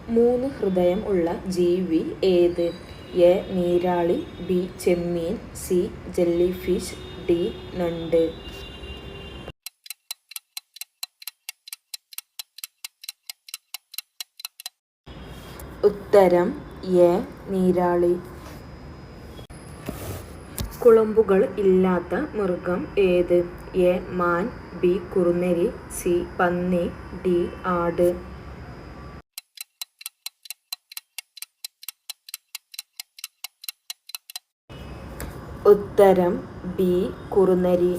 മൂന്ന് ഹൃദയം ഉള്ള ജീവി ഏത്? എ. നീരാളി, ബി. ചെമ്മീൻ, സി. Jellyfish, D. ഞണ്ട്. ഉത്തരം എ. നീരാളി. കുളമ്പുകൾ ഇല്ലാത്ത മൃഗം ഏത്? എ. മാൻ, ബി. കുറുനരി, സി. പന്നി, ഡി. ആട്. ഉത്തരം ബി. കുറുനരി.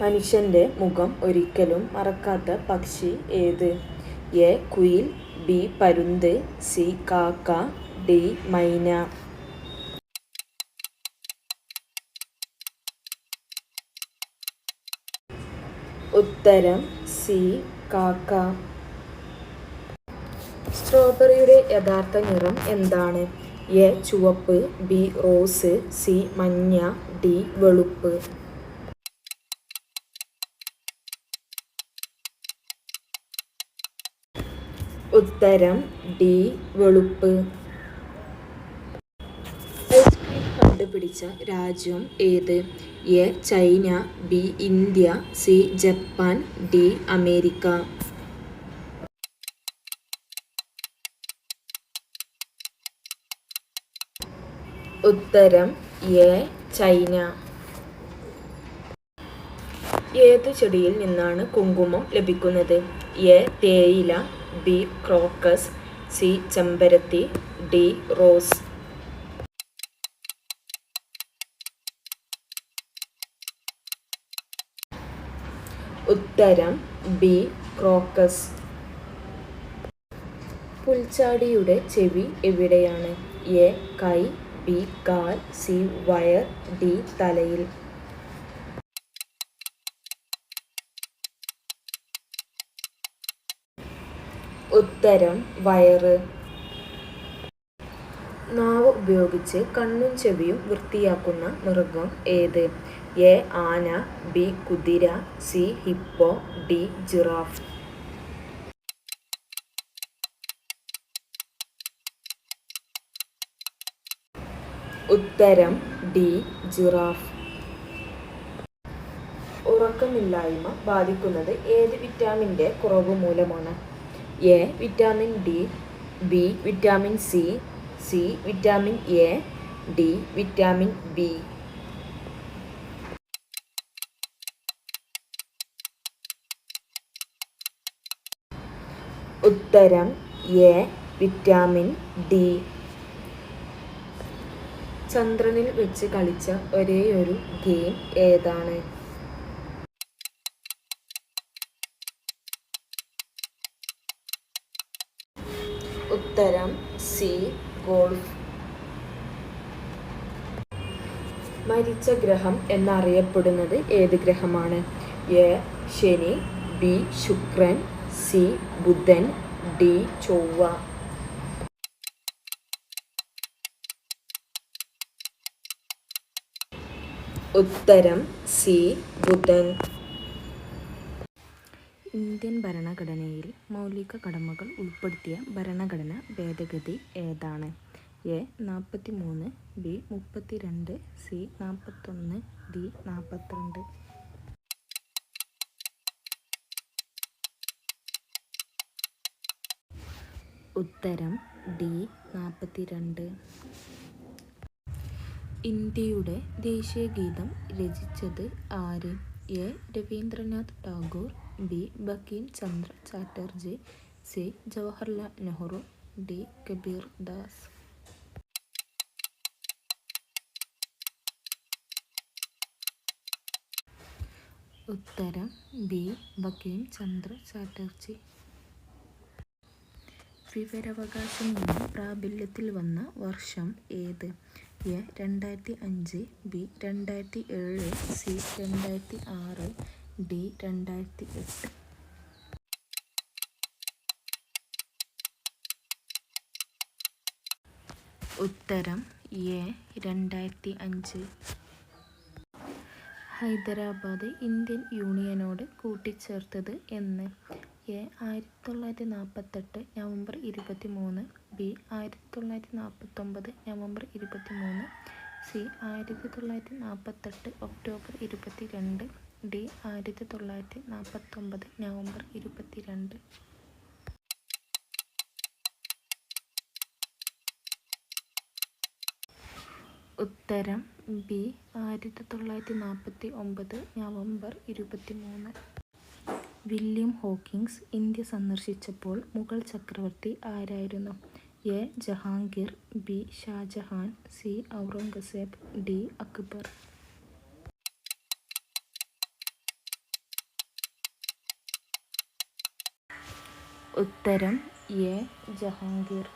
മനുഷ്യന്റെ മുഖം ഒരിക്കലും മറക്കാത്ത പക്ഷി ഏത്? എ. Kuyil, B. പരുന്ത്, സി. കാക്ക, ഡി. മൈന. ഉത്തരം സി. കാക്ക. സ്ട്രോബെറിയുടെ യഥാർത്ഥ നിറം എന്താണ്? എ. ചുവപ്പ്, ബി. Rose, C. മഞ്ഞ, ഡി. വെളുപ്പ്. ഉത്തരം ഡി. വെളുപ്പ്. ഐസ്ക്രീം കണ്ടുപിടിച്ച രാജ്യം ഏത്? A. China, B. India, C. Japan, D. America. ഉത്തരം എ. ചൈന. ഏതു ചെടിയിൽ നിന്നാണ് കുങ്കുമം ലഭിക്കുന്നത്? എ. തേയില, ബി. Crocus, C. ചെമ്പരത്തി, ഡി. റോസ്. ഉത്തരം ബി. ക്രോക്കസ്. പുൽച്ചാടിയുടെ ചെവി എവിടെയാണ്? എ. കൈ, ബി. കാൽ, സി. Wire, D. തലയിൽ. ഉത്തരം വയറ്. നാവ് ഉപയോഗിച്ച് കണ്ണും ചെവിയും വൃത്തിയാക്കുന്ന മൃഗം ഏത്? എ. ആന, ബി. കുതിര, സി. Hippo, D. ജിറാഫ്. ഉത്തരം ഡി. ജിറാഫ്. ഉറക്കമില്ലായ്മ ബാധിക്കുന്നത് ഏത് വിറ്റാമിൻ്റെ കുറവ് മൂലമാണ്? A. Vitamin D, B. Vitamin C, C. Vitamin A, D. Vitamin B. ഉത്തരം എ. Vitamin D. ചന്ദ്രനിൽ വെച്ച് കളിച്ച ഒരേയൊരു ഗെയിം ഏതാണ്? ഉത്തരം സി. ഗോൾഫ്. മരിച്ച ഗ്രഹം എന്നറിയപ്പെടുന്നത് ഏത് ഗ്രഹമാണ്? എ. ശനി, ബി. ശുക്രൻ, സി. ബുധൻ, ഡി. ചൊവ്വ. ഉത്തരം സി. ബുധൻ. ഇന്ത്യൻ ഭരണഘടനയിൽ മൗലിക കടമകൾ ഉൾപ്പെടുത്തിയ ഭരണഘടന ഭേദഗതി ഏതാണ്? എ. 43, ബി. 32, സി. 41, ഡി. 42. ഉത്തരം ഡി. 42. ഇന്ത്യയുടെ ദേശീയ ഗീതം രചിച്ചത് ആര്? A. Rabindranath Tagore, B. Bankim Chandra Chatterjee, C. Jawaharlal Nehru, D. Kabir Das. ഉത്തരം ബി. ബങ്കിം ചന്ദ്ര ചാറ്റർജി. വിവരാവകാശ നിയമം പ്രാബല്യത്തിൽ വന്ന വർഷം ഏത്? എ. 2005, ബി. 2007, സി. 2006, ഡി. 2008. ഉത്തരം എ. 2005. ഹൈദരാബാദ് ഇന്ത്യൻ യൂണിയനോട് കൂട്ടിച്ചേർത്തത് എന്ന്? A 1948 November 23, B 1949 November 23, C 1948 October 22, D 1949 November 22. ഉത്തരം B 1949 November 23. William Hawkins India സന്ദർശിച്ചപ്പോൾ മുഗൾ ചക്രവർത്തി ആരായിരുന്നു? A Jahangir, B Shah Jahan, C Aurangzeb, D Akbar. ഉത്തരം എ ജഹാംഗീർ.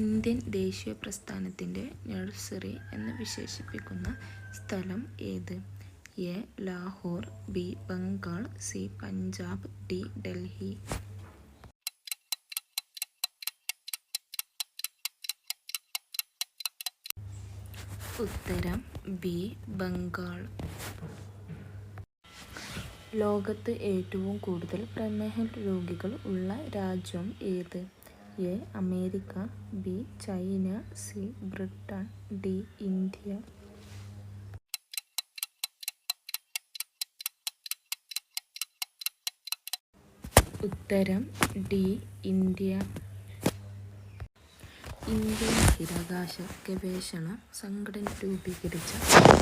ഇന്ത്യൻ ദേശീയ പ്രസ്ഥാനത്തിൻ്റെ നഴ്സറി എന്ന് വിശേഷിപ്പിക്കുന്ന സ്ഥലം ഏത്? A Lahore, B Bengal, C Punjab, D Delhi. ഉത്തരം ബി ബംഗാൾ. ലോകത്ത് ഏറ്റവും കൂടുതൽ പ്രമേഹ രോഗികൾ ഉള്ള രാജ്യം ഏത്? A America, B China, C Britain, D India. ഉത്തരം ഡി ഇന്ത്യ. ഇന്ത്യൻ ബഹിരാകാശ ഗവേഷണ സംഘടന രൂപീകരിച്ച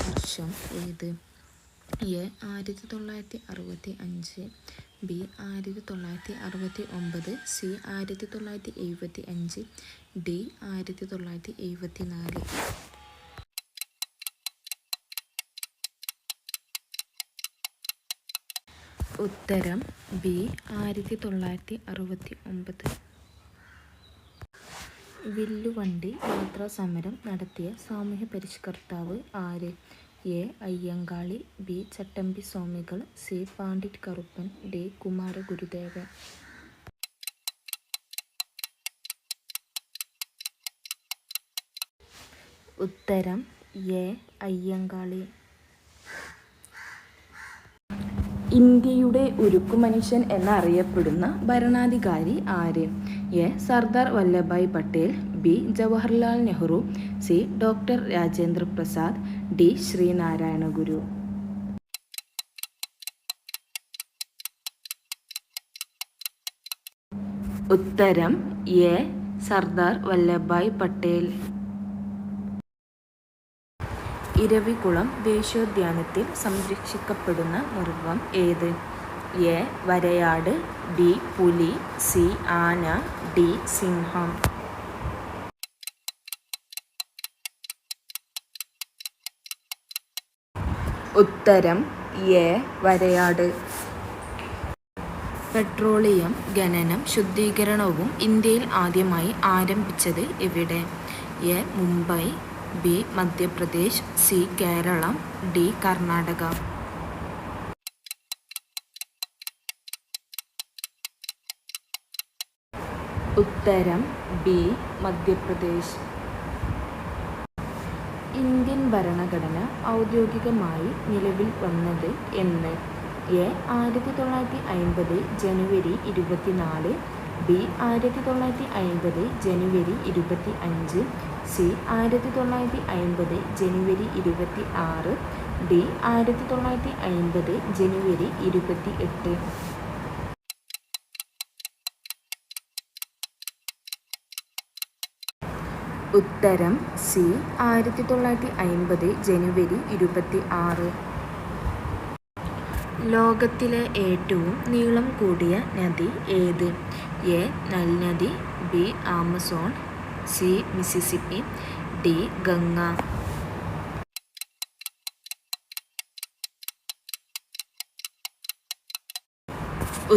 വർഷം ഏത്? A 1965, B 1969, C 1975, D 1974. ഉത്തരം ബി 1969. വില്ലുവണ്ടി യാത്രാ സമരം നടത്തിയ സാമൂഹ്യ പരിഷ്കർത്താവ് ആര്? എ അയ്യങ്കാളി, ബി ചട്ടമ്പി സ്വാമികൾ, സി പണ്ഡിറ്റ് കറുപ്പൻ, ഡി കുമാരഗുരുദേവൻ. ഉത്തരം എ അയ്യങ്കാളി. ഇന്ത്യയുടെ ഉരുക്കു മനുഷ്യൻ എന്നറിയപ്പെടുന്ന ഭരണാധികാരി ആര്? A Sardar Vallabhbhai Patel, B Jawaharlal Nehru, C doctor Rajendra Prasad, D Sreenarayana Guru. ഉത്തരം എ സർദാർ വല്ലഭായ് പട്ടേൽ. ഇരവികുളം ദേശീയോദ്യാനത്തിൽ സംരക്ഷിക്കപ്പെടുന്ന മൃഗം ഏത്? എ വരയാട്, ബി പുലി, സി ആന, ഡി സിംഹം. ഉത്തരം എ വരയാട്. പെട്രോളിയം ഖനനം ശുദ്ധീകരണവും ഇന്ത്യയിൽ ആദ്യമായി ആരംഭിച്ചത് എവിടെ? A Mumbai, B Madhya Pradesh, C Keralam, D Karnataka. ഉത്തരം ബി മധ്യപ്രദേശ്. ഇന്ത്യൻ ഭരണഘടന ഔദ്യോഗികമായി നിലവിൽ വന്നത് എന്ന്? എ 1950 ജനുവരി 24, ബി 1950 ജനുവരി 25, സി 1950 ജനുവരി 26, ഡി 1950 ജനുവരി 28. ഉത്തരം സി 1950 ജനുവരി 26. ലോകത്തിലെ ഏറ്റവും നീളം കൂടിയ നദി ഏത്? എ നൈൽ നദി, B Amazon, C Mississippi, D Ganga.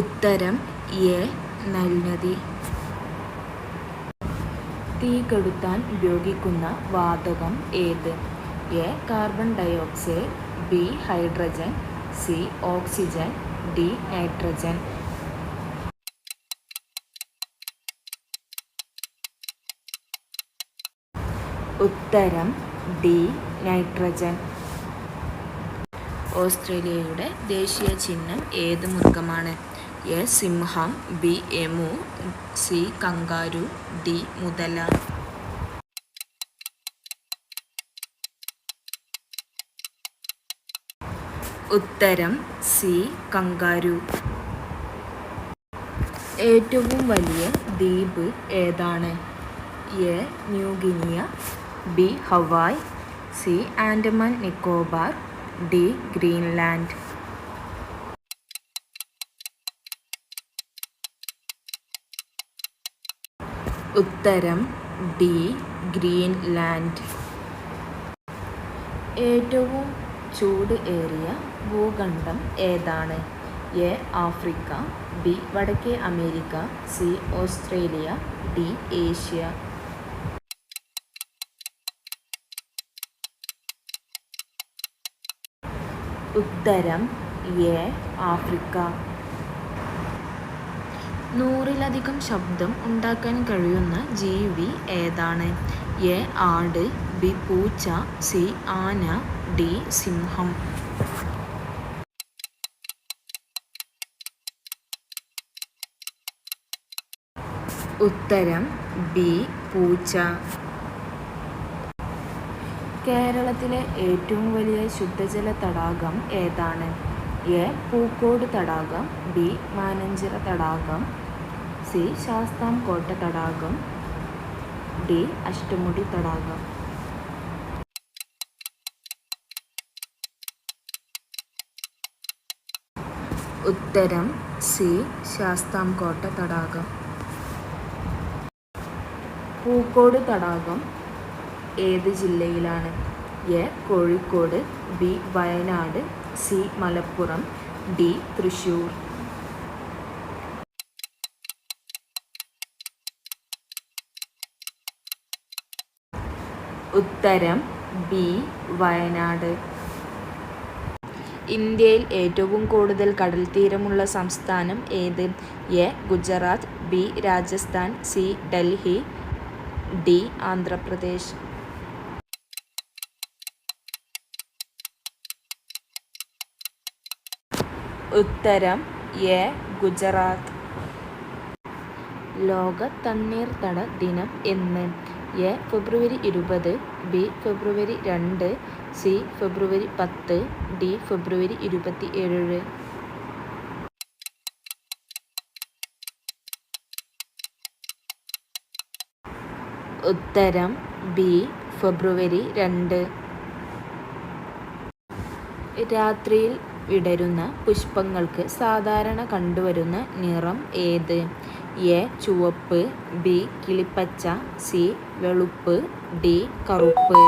ഉത്തരം എ നൈൽ നദി. തീ കെടുത്താൻ ഉപയോഗിക്കുന്ന വാതകം ഏത്? A carbon dioxide, B hydrogen, C oxygen, D nitrogen. ഉത്തരം ഡി നൈട്രജൻ. ഓസ്ട്രേലിയയുടെ ദേശീയ ചിഹ്നം ഏത് മൃഗമാണ്? എ സിംഹം, B emu, C kangaroo, D മുതല. ഉത്തരം സി കങ്കാരു. ഏറ്റവും വലിയ ദ്വീപ് ഏതാണ്? A New Guinea, B Hawaii, C Andaman Nicobar, D Greenland. ഉത്തരം ഡി ഗ്രീൻലാൻഡ്. ഏറ്റവും ചൂട് ഏറിയ ഭൂഖണ്ഡം ഏതാണ്? എ ആഫ്രിക്ക, ബി വടക്കേ America, C Australia, D Asia. ഉത്തരം എ ആഫ്രിക്ക. 100-ലധികം ശബ്ദം ഉണ്ടാക്കാൻ കഴിയുന്ന ജീവി ഏതാണ്? എ ആട്, ബി പൂച്ച, സി ആന, ഡി സിംഹം. ഉത്തരം ബി പൂച്ച. കേരളത്തിലെ ഏറ്റവും വലിയ ശുദ്ധജല തടാകം ഏതാണ്? എ പൂക്കോട് തടാകം, ബി മാനഞ്ചിറ തടാകം, സി ശാസ്താംകോട്ട തടാകം, ഡി അഷ്ടമുടി തടാകം. ഉത്തരം സി ശാസ്താംകോട്ട തടാകം. പൂക്കോട് തടാകം ഏത് ജില്ലയിലാണ്? A Kozhikode, B Wayanad, C Malappuram, D Thrissur. ഉത്തരം ബി വയനാട്. ഇന്ത്യയിൽ ഏറ്റവും കൂടുതൽ കടൽത്തീരമുള്ള സംസ്ഥാനം ഏത്? A Gujarat, B Rajasthan, C Delhi, D Andhra Pradesh. ഉത്തരം എ ഗുജറാത്ത്. ലോക തണ്ണീർത്തട ദിനം എന്ന്? A February 20, B February 2, C February 10, D February 27. ഉത്തരം ബി ഫെബ്രുവരി 2. രാത്രിയിൽ വിടരുന്ന പുഷ്പങ്ങൾക്ക് സാധാരണ കണ്ടുവരുന്ന നിറം ഏത്? എ ചുവപ്പ്, ബി കിളിപ്പച്ച, സി വെളുപ്പ്, ഡി കറുപ്പ്.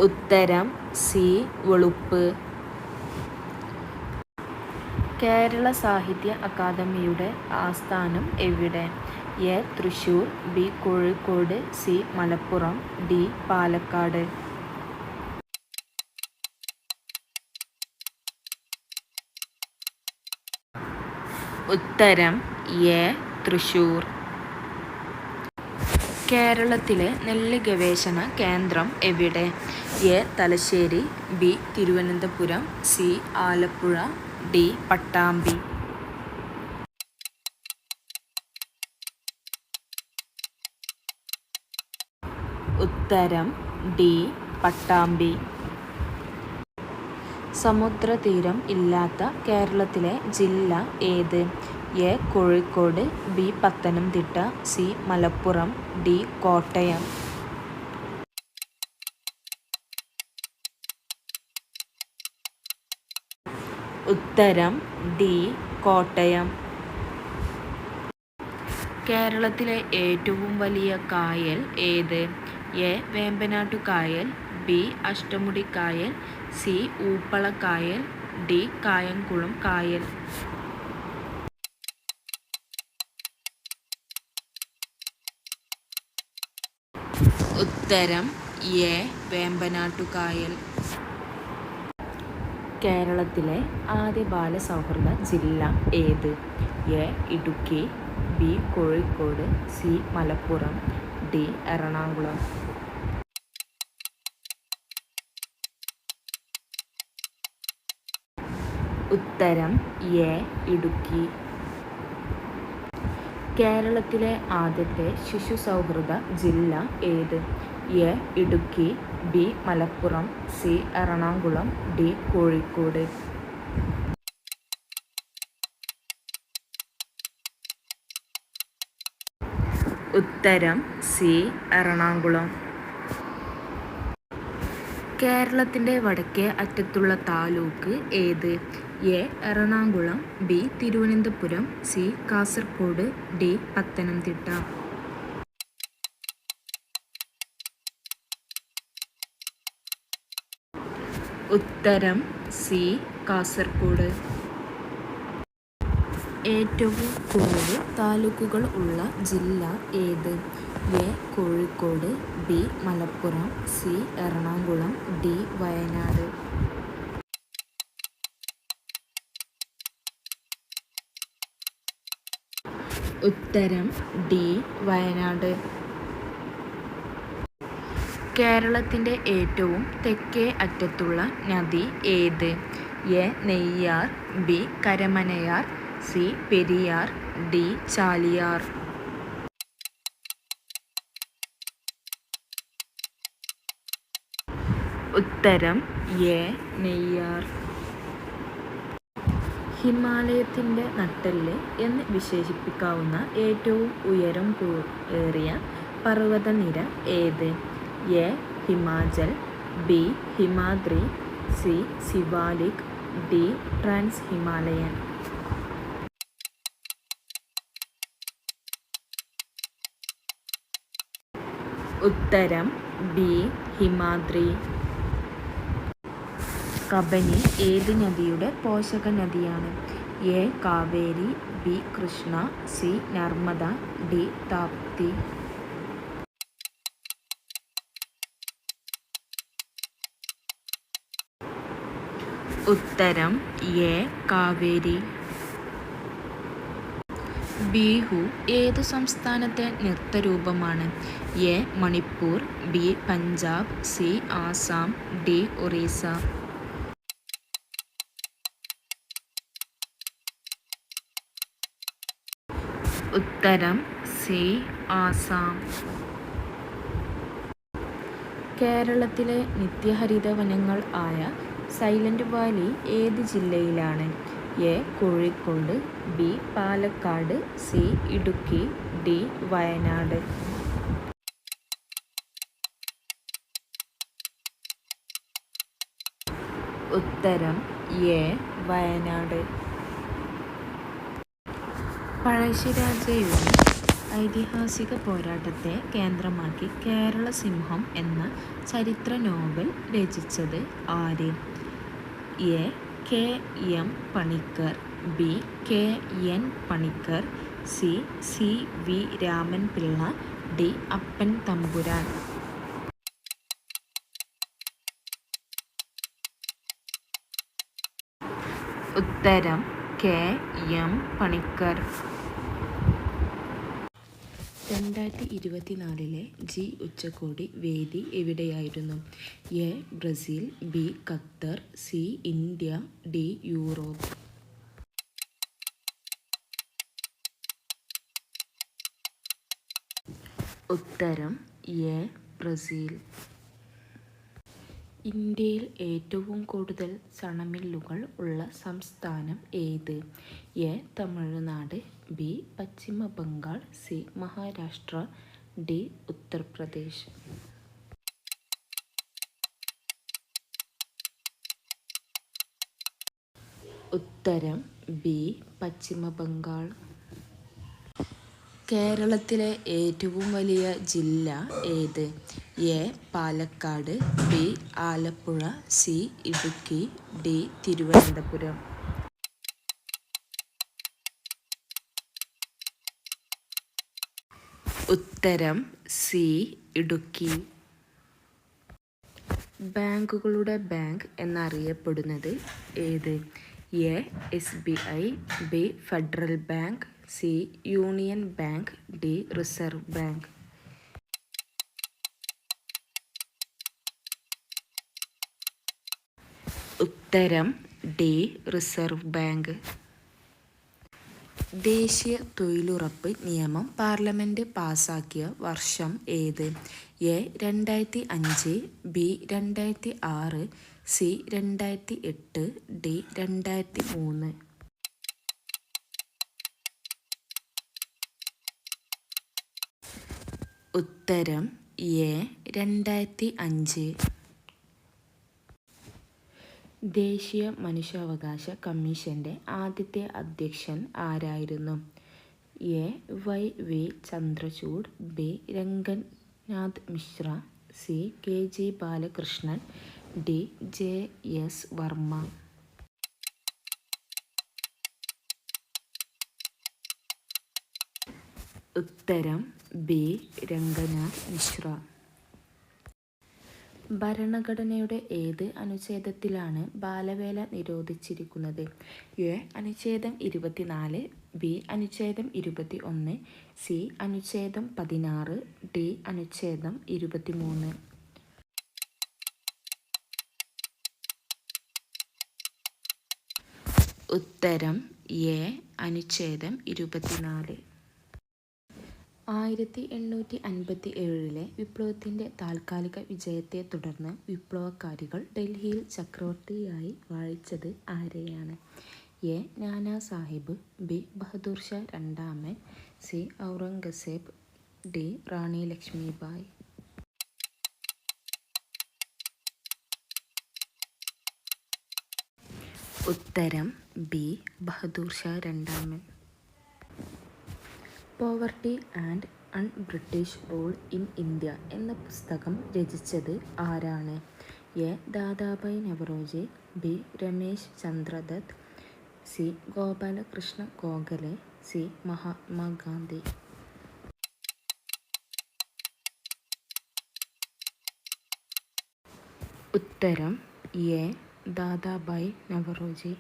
ഉത്തരം സി വെളുപ്പ്. കേരള സാഹിത്യ അക്കാദമിയുടെ ആസ്ഥാനം എവിടെ? A Thrissur, B Kozhikode, C Malappuram, D Palakkad. ഉത്തരം എ തൃശ്ശൂർ. കേരളത്തിലെ നെല്ല് ഗവേഷണ കേന്ദ്രം എവിടെ? A Thalassery, B Thiruvananthapuram, C Alappuzha, D Pattambi. ഉത്തരം ഡി പട്ടാമ്പി. സമുദ്രതീരം ഇല്ലാത്ത കേരളത്തിലെ ജില്ല ഏത്? A Kozhikode, B Pathanamthitta, C Malappuram, D Kottayam. ഉത്തരം ഡി കോട്ടയം. കേരളത്തിലെ ഏറ്റവും വലിയ കായൽ ഏത്? എ വേമ്പനാട്ടു കായൽ, ബി അഷ്ടമുടി കായൽ, സി ഊപ്പള കായൽ, ഡി കായംകുളം കായൽ. ഉത്തരം എ വേമ്പനാട്ടു കായൽ. കേരളത്തിലെ ആദ്യ ബാലസൗഹൃദ ജില്ല ഏത്? A Idukki, B Kozhikode, C Malappuram, D Ernakulam. ഉത്തരം എ ഇടുക്കി. കേരളത്തിലെ ആദ്യത്തെ ശിശു സൗഹൃദ ജില്ല ഏത്? A Idukki, B Malappuram, C Ernakulam, D Kozhikode. ഉത്തരം സി എറണാകുളം. കേരളത്തിൻ്റെ വടക്കേ അറ്റത്തുള്ള താലൂക്ക് ഏത്? A Ernakulam, B Thiruvananthapuram, C Kasaragod, D Pathanamthitta. ഉത്തരം സി കാസർഗോഡ്. ഏറ്റവും കൂടുതൽ താലൂക്കുകൾ ഉള്ള ജില്ല ഏത്? A Kozhikode, B Malappuram, C Ernakulam, D Wayanad. ഉത്തരം ഡി വയനാട്. കേരളത്തിൻ്റെ ഏറ്റവും തെക്കേ അറ്റത്തുള്ള നദി ഏത്? A Neyyar, B Karamanayar, C Periyar, D Chaliyar. ഉത്തരം എ നെയ്യാർ. ഹിമാലയത്തിൻ്റെ നട്ടെല്ല് എന്ന് വിശേഷിപ്പിക്കാവുന്ന ഏറ്റവും ഉയരം ഏറിയ പർവ്വതനിര ഏത്? A Himachal, B Himadri, C Shivalik, D trans Himalayan. ഉത്തരം ബി ഹിമാദ്രി. കബനി ഏത് നദിയുടെ പോഷക നദിയാണ്? A Kaveri, B Krishna, C Narmada, D Tapti. ഉത്തരം എ കാവേരി. ബിഹു ഏതു സംസ്ഥാനത്തെ നൃത്തരൂപമാണ്? A Manipur, B Punjab, C Assam, D Orissa. ഉത്തരം സി ആസാം. കേരളത്തിലെ നിത്യഹരിത വനങ്ങൾ ആയ സൈലന്റ് വാലി ഏത് ജില്ലയിലാണ്? A Kozhikode, B Palakkad, C Idukki, D Wayanad. ഉത്തരം എ വയനാട്. പഴശ്ശിരാജയുടെ ഐതിഹാസിക പോരാട്ടത്തെ കേന്ദ്രമാക്കി കേരള സിംഹം എന്ന ചരിത്ര നോവൽ രചിച്ചത് ആര്? A K M Panikkar, B K N Panikkar, C C V Raman Pillai, D Appan Thampuran. ഉത്തരം കെ എം പണിക്കർ. 2024 ജി ഉച്ചകോടി വേദി എവിടെയായിരുന്നു? A Brazil, B Qatar, C India, D Europe. ഉത്തരം എ ബ്രസീൽ. ഇന്ത്യയിൽ ഏറ്റവും കൂടുതൽ സണമില്ലുകൾ ഉള്ള സംസ്ഥാനം ഏത്? A Tamil Nadu, B Paschim Bengal, C Maharashtra, D Uttar Pradesh. ഉത്തരം ബി പശ്ചിമ ബംഗാൾ. കേരളത്തിലെ ഏറ്റവും വലിയ ജില്ല ഏത്? A Palakkad, B Alappuzha, C Idukki, D Thiruvananthapuram. ഉത്തരം സി ഇടുക്കി. ബാങ്കുകളുടെ ബാങ്ക് എന്നറിയപ്പെടുന്നത് ഏത്? A SBI, B federal bank, C union bank, D reserve bank. ഉത്തരം ഡി റിസർവ് ബാങ്ക്. ദേശീയ തൊഴിലുറപ്പ് നിയമം പാർലമെന്റ് പാസാക്കിയ വർഷം ഏത്? A 2005, B 2006, C 2008, D 2003. ഉത്തരം എ 2005. ദേശീയ മനുഷ്യാവകാശ കമ്മീഷന്റെ ആദ്യത്തെ അധ്യക്ഷൻ ആരായിരുന്നു? A Y Chandrachud, B Ranganath Misra, C K Balakrishnan, D S Varma. ഉത്തരം ബി രംഗനാഥ് മിശ്ര. ഭരണഘടനയുടെ ഏത് അനുച്ഛേദത്തിലാണ് ബാലവേല നിരോധിച്ചിരിക്കുന്നത്? എ അനുച്ഛേദം 24, ബി അനുച്ഛേദം 21, സി അനുച്ഛേദം 16, ഡി അനുച്ഛേദം 23. ഉത്തരം എ അനുച്ഛേദം 24. 1857 വിപ്ലവത്തിൻ്റെ താൽക്കാലിക വിജയത്തെ തുടർന്ന് വിപ്ലവകാരികൾ ഡൽഹിയിൽ ചക്രവർത്തിയായി വാഴിച്ചത് ആരെയാണ്? എ നാനാ സാഹിബ്, ബി ബഹദൂർ ഷാ രണ്ടാമൻ, സി ഔറംഗസേബ്, ഡി റാണി ലക്ഷ്മിബായി. ഉത്തരം ബി ബഹദൂർ ഷാ രണ്ടാമൻ. Poverty and un British rule in India എന്ന പുസ്തകം രചിച്ചത് ആരാണ്? A Dadabhai Naoroji, B Ramesh Chandra Dutt, C Gopalakrishna Gokhale, C Mahatma Gandhi. ഉത്തരം എ ദാദാഭായ് നവറോജി.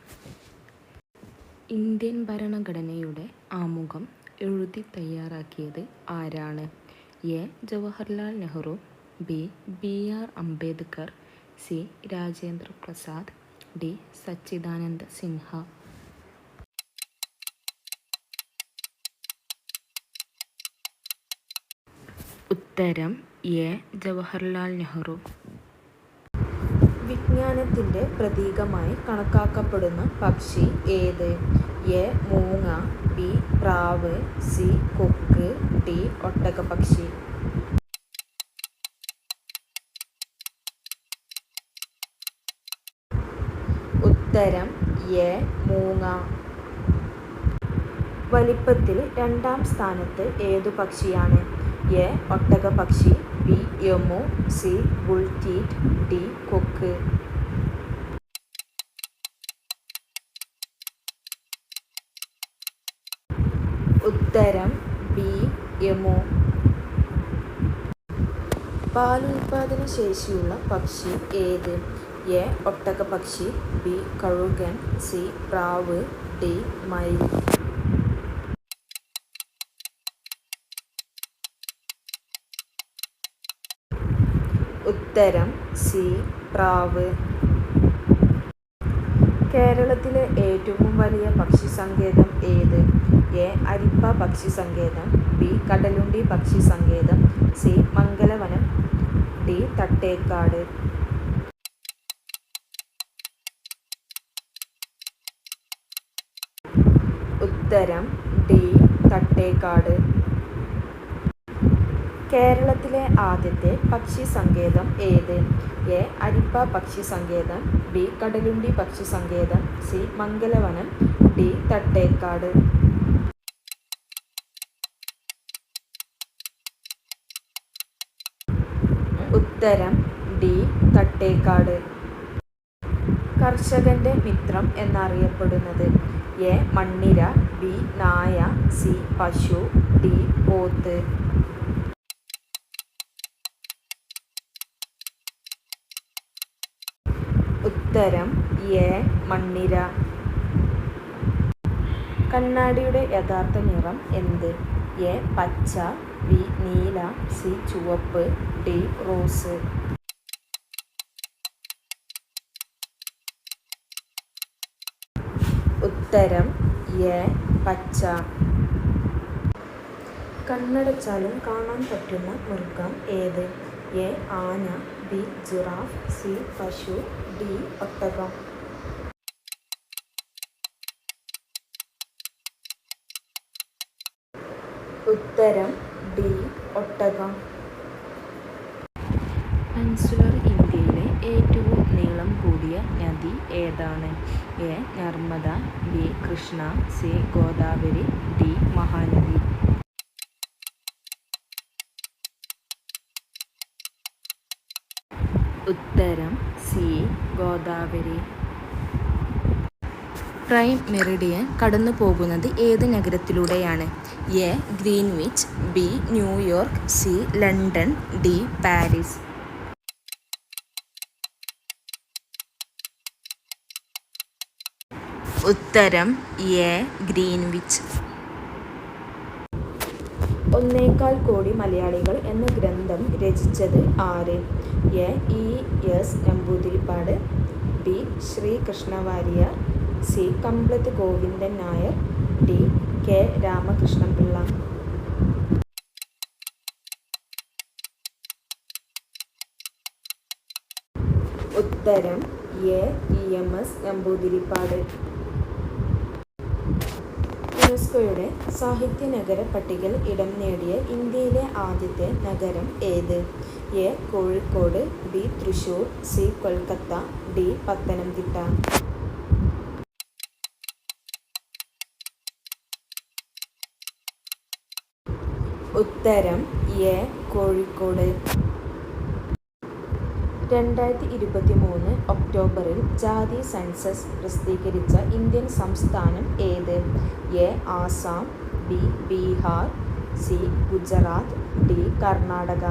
ഇന്ത്യൻ ഭരണഘടനയുടെ ആമുഖം എഴുതി തയ്യാറാക്കിയത് ആരാണ്? A Jawaharlal Nehru, B R Ambedkar, C Rajendra Prasad, D Sachchidananda Sinha. ഉത്തരം എ ജവഹർലാൽ നെഹ്റു. വിജ്ഞാനത്തിൻ്റെ പ്രതീകമായി കണക്കാക്കപ്പെടുന്ന പക്ഷി ഏത്? എ മൂങ്ങ, ബി പ്രാവ്, സി കൊക്ക്, ഡി ഒട്ടകപ്പക്ഷി. ഉത്തരം എ മൂങ്ങ. വലിപ്പത്തിൽ രണ്ടാം സ്ഥാനത്ത് ഏതു പക്ഷിയാണ്? എ ഒട്ടകപ്പക്ഷി, ബി യമു, സി ബുൾടീറ്റ്, ഡി കൊക്ക്. ഉത്തരം ബി യമു. പാലുൽപാദന ശേഷിയുള്ള പക്ഷി ഏത്? എ ഒട്ടകപ്പക്ഷി, ബി കഴുകൻ, സി പ്രാവ്, ഡി മയിൽ. ഉത്തരം സി പ്രാവ്. കേരളത്തിലെ ഏറ്റവും വലിയ പക്ഷി സങ്കേതം ഏത്? എ അരിപ്പ പക്ഷി സങ്കേതം, ബി കടലുണ്ടി പക്ഷി സങ്കേതം, സി മംഗലവനം, ഡി തട്ടേക്കാട്. ഉത്തരം ഡി തട്ടേക്കാട്. കേരളത്തിലെ ആദ്യത്തെ പക്ഷി സങ്കേതം ഏത്? എ അരിപ്പ പക്ഷി സങ്കേതം, ബി കടലുണ്ടി പക്ഷി സങ്കേതം, സി മംഗലവനം, ഡി തട്ടേക്കാട്. ഉത്തരം ഡി തട്ടേക്കാട്. കർഷകന്റെ മിത്രം എന്നറിയപ്പെടുന്നത്? എ മണ്ണിര, ബി നായ, സി പശു, ഡി പോത്ത്. ഉത്തരം എ മണ്ണിര. കണ്ണാടിയുടെ യഥാർത്ഥ നിറം എന്ത്? എ പച്ച, ബി നീല, സി ചുവപ്പ്, ഡി റോസ്. ഉത്തരം എ പച്ച. കണ്ണടച്ചാലും കാണാൻ പറ്റുന്ന മൃഗം ഏത്? എ ആന, ബി ജിറാഫ്, സി പശു, ഡി ഒട്ടകം. ഉത്തരം ഡി ഒട്ടകം. പെനിൻസുലർ ഇന്ത്യയിലെ ഏറ്റവും നീളം കൂടിയ നദി ഏതാണ്? A Narmada, B Krishna, C Godavari, D Mahanadi. ഉത്തരം സി ഗോദാവരി. പ്രൈം മെറിഡിയൻ കടന്നു പോകുന്നത് ഏത് നഗരത്തിലൂടെയാണ്? A Greenwich, B New York, C London, D Paris. ഉത്തരം എ ഗ്രീൻവിച്ച്. 1.25 കോടി മലയാളികൾ എന്ന ഗ്രന്ഥം രചിച്ചത് ആര്? A E S Namboodiripad, B Sreekrishna Warrier, C Kamplath Govindan Nair, D K Ramakrishna Pillai. ഉത്തരം A E M S Namboodiripad. യുനെസ്കോയുടെ സാഹിത്യ നഗര പട്ടികയിൽ ഇടം നേടിയ ഇന്ത്യയിലെ ആദ്യത്തെ നഗരം ഏത്? A Kozhikode, B Thrissur, C Kolkata, D Pathanamthitta. ഉത്തരം എ കോഴിക്കോട്. 2023 ഒക്ടോബറിൽ ജാതി സെൻസസ് പ്രസിദ്ധീകരിച്ച ഇന്ത്യൻ സംസ്ഥാനം ഏത്? A Assam, B Bihar, C Gujarat, D Karnataka.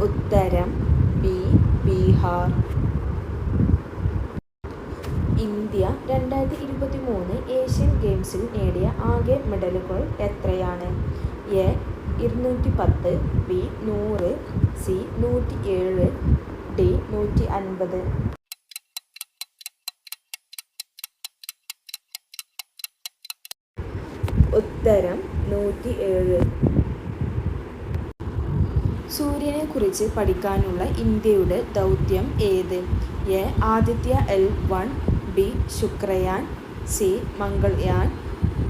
ഉത്തരം ബി ബീഹാർ. ഇന്ത്യ 2023 ഏഷ്യൻ ഗെയിംസിൽ നേടിയ ആകെ മെഡലുകൾ എത്രയാണ്? A 210, B 100, C 107, D 150. ഉത്തരം 107. സൂര്യനെക്കുറിച്ച് പഠിക്കാനുള്ള ഇന്ത്യയുടെ ദൗത്യം ഏത്? A Aditya L1, B Shukrayaan, C Mangalyaan,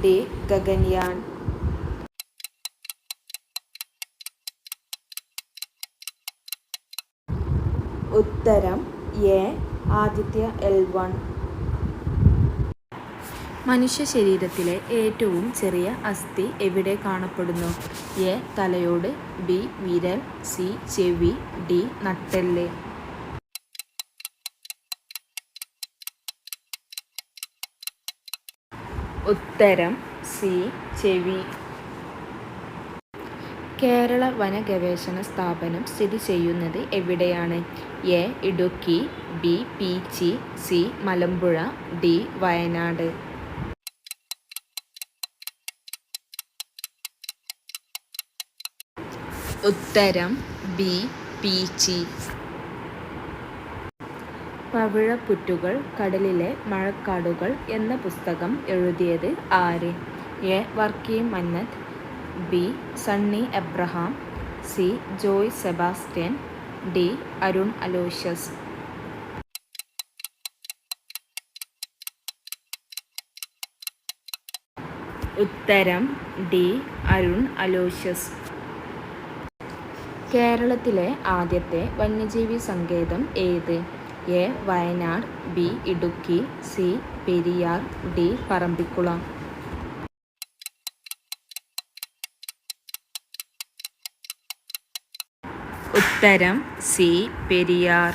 D Gaganyaan. ഉത്തരം എ ആദിത്യ L1. മനുഷ്യ ശരീരത്തിലെ ഏറ്റവും ചെറിയ അസ്ഥി എവിടെ കാണപ്പെടുന്നു? എ തലയോട്, ബി വിരൽ, സി ചെവി, ഡി നട്ടെല്ല്. ഉത്തരം സി ചെവി. കേരള വന ഗവേഷണ സ്ഥാപനം സ്ഥിതി ചെയ്യുന്നത് എവിടെയാണ്? A Idukki, B Peechi, C Malampuzha, D Wayanad. ഉത്തരം ബി പീച്ചി. പവിഴപ്പുറ്റുകൾ കടലിലെ മഴക്കാടുകൾ എന്ന പുസ്തകം എഴുതിയത് ആര്? A Varkey Mannath, B Sunny Abraham, C Joy Sebastian, D Arun Aloysius. ഉത്തരം ഡി അരുൺ അലോഷ്യസ്. കേരളത്തിലെ ആദ്യത്തെ വന്യജീവി സങ്കേതം ഏത്? A Wayanad, B Idukki, C Periyar, D Parambikulam. ഉത്തരം സി പെരിയാർ.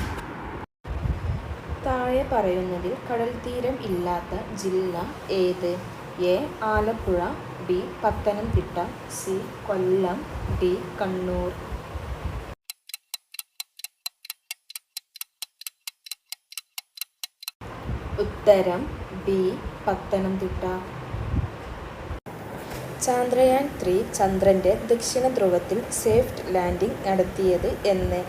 താഴെ പറയുന്നതിൽ കടൽത്തീരം ഇല്ലാത്ത ജില്ല ഏത്? A Alappuzha, B Pathanamthitta, C Kollam, D Kannur. ഉത്തരം ബി പത്തനംതിട്ട. ചന്ദ്രയാൻ 3 ചന്ദ്രൻ്റെ ദക്ഷിണ ധ്രുവത്തിൽ സേഫ്റ്റ് ലാൻഡിംഗ് നടത്തിയത് എന്ന്?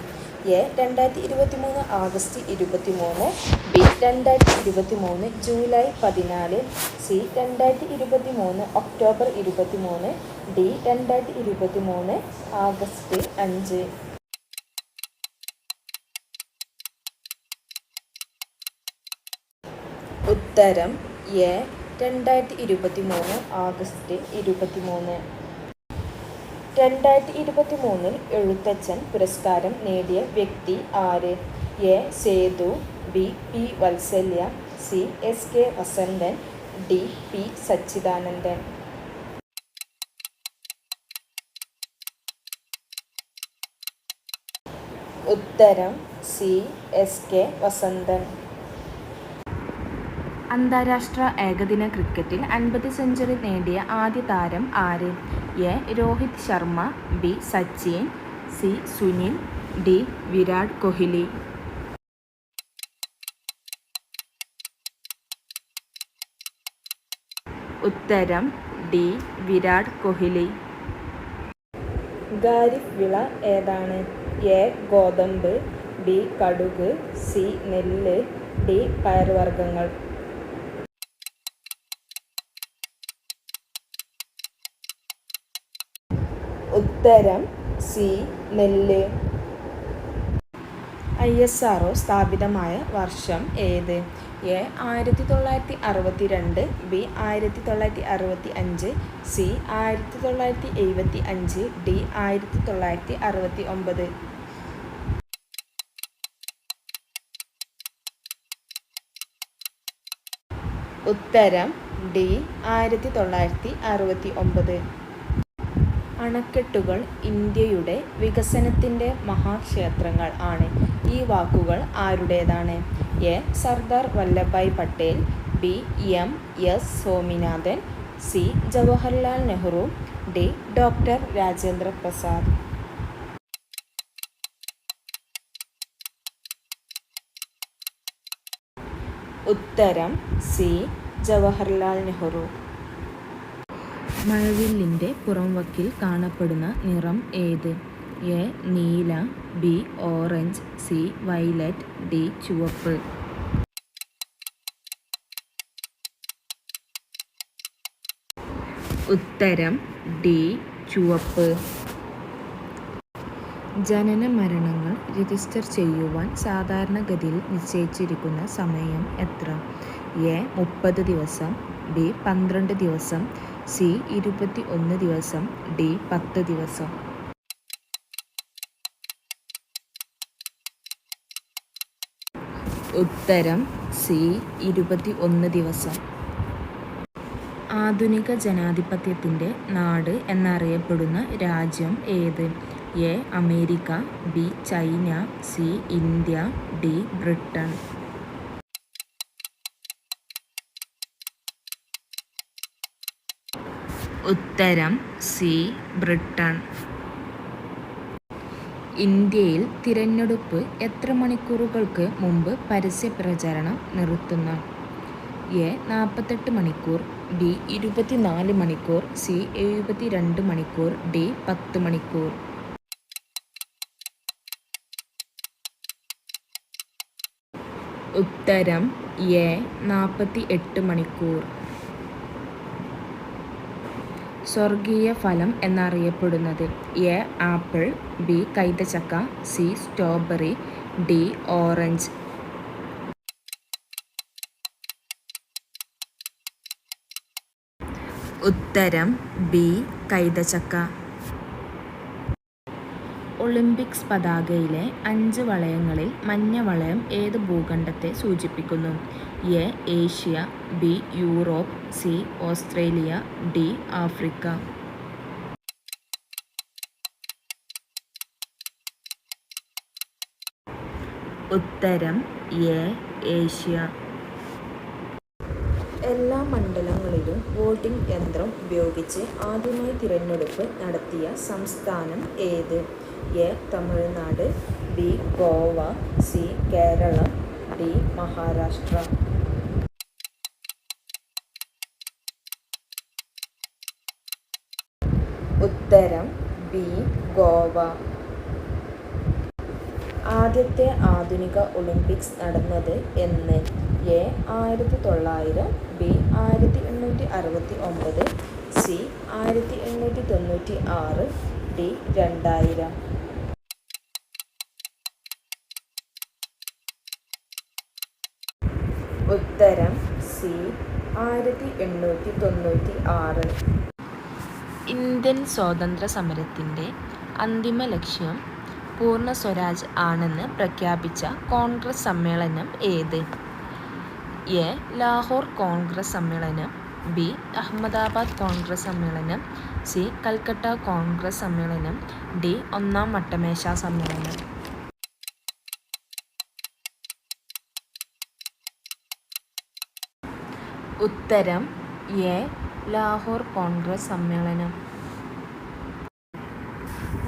A 2023 August 23, B 2023 July 14, C 2023 October 23, D 2023 August 5. ഉത്തരം എ 2023 ആഗസ്റ്റ് 23. 2023 എഴുത്തച്ഛൻ പുരസ്കാരം നേടിയ വ്യക്തി ആര്? A Sethu, B P Valsalya, C S K Vasanthan, D P Sachidanandan. ഉത്തരം സി എസ് കെ വസന്തൻ. അന്താരാഷ്ട്ര ഏകദിന ക്രിക്കറ്റിൽ 50 സെഞ്ചുറി നേടിയ ആദ്യ താരം ആര്? A Rohit Sharma, B Sachin, C Sunil, D Virat Kohli. ഉത്തരം ഡി വിരാട് കോഹ്ലി. ഖാരിഫ് വിള ഏതാണ്? എ ഗോതമ്പ്, ബി കടുക്, സി നെല്ല്, ഡി പയർവർഗ്ഗങ്ങൾ. ഉത്തരം സി നെല്ല്. ISRO സ്ഥാപിതമായ വർഷം ഏത്? A 1962, B 1965, C 1975, D 1969. ഉത്തരം ഡി 1969. അണക്കെട്ടുകൾ ഇന്ത്യയുടെ വികസനത്തിൻ്റെ മഹാക്ഷേത്രങ്ങൾ ആണ്. ഈ വാക്കുകൾ ആരുടേതാണ്? A Sardar Vallabhbhai Patel, B M S. Swaminathan, C Jawaharlal Nehru, D doctor Rajendra Prasad. ഉത്തരം സി ജവഹർലാൽ നെഹ്റു. മഴവില്ലിൻ്റെ പുറംവക്കിൽ കാണപ്പെടുന്ന നിറം ഏത്? എ നീല, B orange, C violet, D ചുവപ്പ്. ഉത്തരം ഡി ചുവപ്പ്. ജനന മരണങ്ങൾ രജിസ്റ്റർ ചെയ്യുവാൻ സാധാരണഗതിയിൽ നിശ്ചയിച്ചിരിക്കുന്ന സമയം എത്ര? എ 30 ദിവസം, ബി 12 ദിവസം, സി 21 ദിവസം, ഡി 10 ദിവസം. ഉത്തരം സി 21 ദിവസം. ആധുനിക ജനാധിപത്യത്തിൻ്റെ നാട് എന്നറിയപ്പെടുന്ന രാജ്യം ഏത്? A America, B China, C India, D Britain. ഉത്തരം സി ബ്രിട്ടൻ. ഇന്ത്യയിൽ തിരഞ്ഞെടുപ്പ് എത്ര മണിക്കൂറുകൾക്ക് മുമ്പ് പരസ്യപ്രചരണം നിർത്തുന്നു? എ 48 മണിക്കൂർ, ബി 24 മണിക്കൂർ, സി 72 മണിക്കൂർ, ഡി 10 മണിക്കൂർ. ഉത്തരം എ 48 മണിക്കൂർ. സ്വർഗീയ ഫലം എന്നറിയപ്പെടുന്നത്? എ ആപ്പിൾ, ബി കൈതച്ചക്ക, സി സ്ട്രോബെറി, ഡി ഓറഞ്ച്. ഉത്തരം ബി കൈതച്ചക്ക. ഒളിമ്പിക്സ് പതാകയിലെ 5 വളയങ്ങളിൽ മഞ്ഞ വളയം ഏത് ഭൂഖണ്ഡത്തെ സൂചിപ്പിക്കുന്നു? A Asia, B Europe, C Australia, D Africa. ഉത്തരം എ ഏഷ്യ. എല്ലാ മണ്ഡലങ്ങളിലും വോട്ടിംഗ് യന്ത്രം ഉപയോഗിച്ച് ആദ്യമായി തിരഞ്ഞെടുപ്പ് നടത്തിയ സംസ്ഥാനം ഏത്? A Tamil Nadu, B Goa, C Keralam, D Maharashtra. ഉത്തരം ബി ഗോവ. ആദ്യത്തെ ആധുനിക ഒളിമ്പിക്സ് നടന്നത് എന്ന്? A 1900, B 1869, C 1896, D 2000. ഉത്തരം സി 1896. ഇന്ത്യൻ സ്വാതന്ത്ര്യ സമരത്തിൻ്റെ അന്തിമ ലക്ഷ്യം പൂർണ്ണ സ്വരാജ് ആണെന്ന് പ്രഖ്യാപിച്ച കോൺഗ്രസ് സമ്മേളനം ഏത്? എ ലാഹോർ കോൺഗ്രസ് സമ്മേളനം, ബി അഹമ്മദാബാദ് കോൺഗ്രസ് സമ്മേളനം, സി കൽക്കട്ട കോൺഗ്രസ് സമ്മേളനം, ഡി ഒന്നാം വട്ടമേശ സമ്മേളനം. ഉത്തരം എ ലാഹോർ കോൺഗ്രസ് സമ്മേളനം.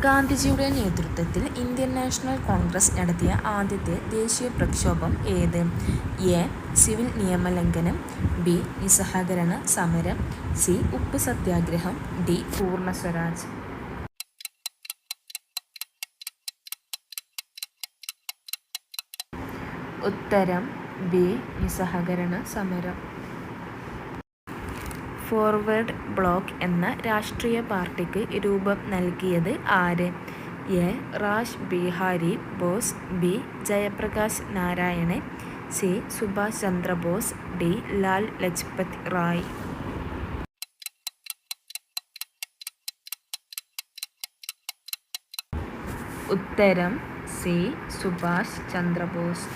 ഗാന്ധിജിയുടെ നേതൃത്വത്തിൽ ഇന്ത്യൻ നാഷണൽ കോൺഗ്രസ് നടത്തിയ ആദ്യത്തെ ദേശീയ പ്രക്ഷോഭം ഏത്? എ സിവിൽ നിയമലംഘനം, ബി നിസ്സഹകരണ സമരം, സി ഉപ്പ് സത്യാഗ്രഹം, ഡി പൂർണ്ണ സ്വരാജ്. ഉത്തരം ബി നിസ്സഹകരണ സമരം. ഫോർവേഡ് ബ്ലോക്ക് എന്ന രാഷ്ട്രീയ പാർട്ടിക്ക് രൂപം നൽകിയത് ആര്? A rash Bihari boss, B Jayaprakash Narayanan, C Subhash Chandrabose, D Lal Lajpat Rai. ഉത്തരം സി സുഭാഷ് ചന്ദ്രബോസ്.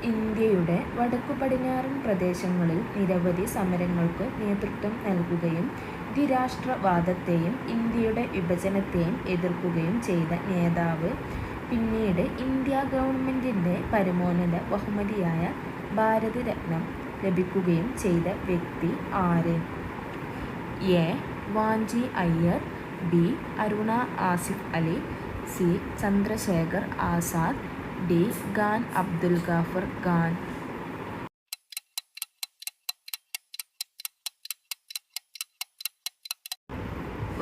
ഇന്ത്യയുടെ വടക്കു പടിഞ്ഞാറൻ പ്രദേശങ്ങളിൽ നിരവധി സമരങ്ങൾക്ക് നേതൃത്വം നൽകുകയും ദ്വിരാഷ്ട്രവാദത്തെയും ഇന്ത്യയുടെ വിഭജനത്തെയും എതിർക്കുകയും ചെയ്ത നേതാവ്. പിന്നീട് ഇന്ത്യ ഗവൺമെൻറ്റിൻ്റെ പരമോന്നത ബഹുമതിയായ ഭാരതരത്നം ലഭിക്കുകയും ചെയ്ത വ്യക്തി ആര്? A Vanchi Iyer, B Aruna Asaf Ali, C Chandrashekhar Azad, D Khan Abdul Ghaffar Khan.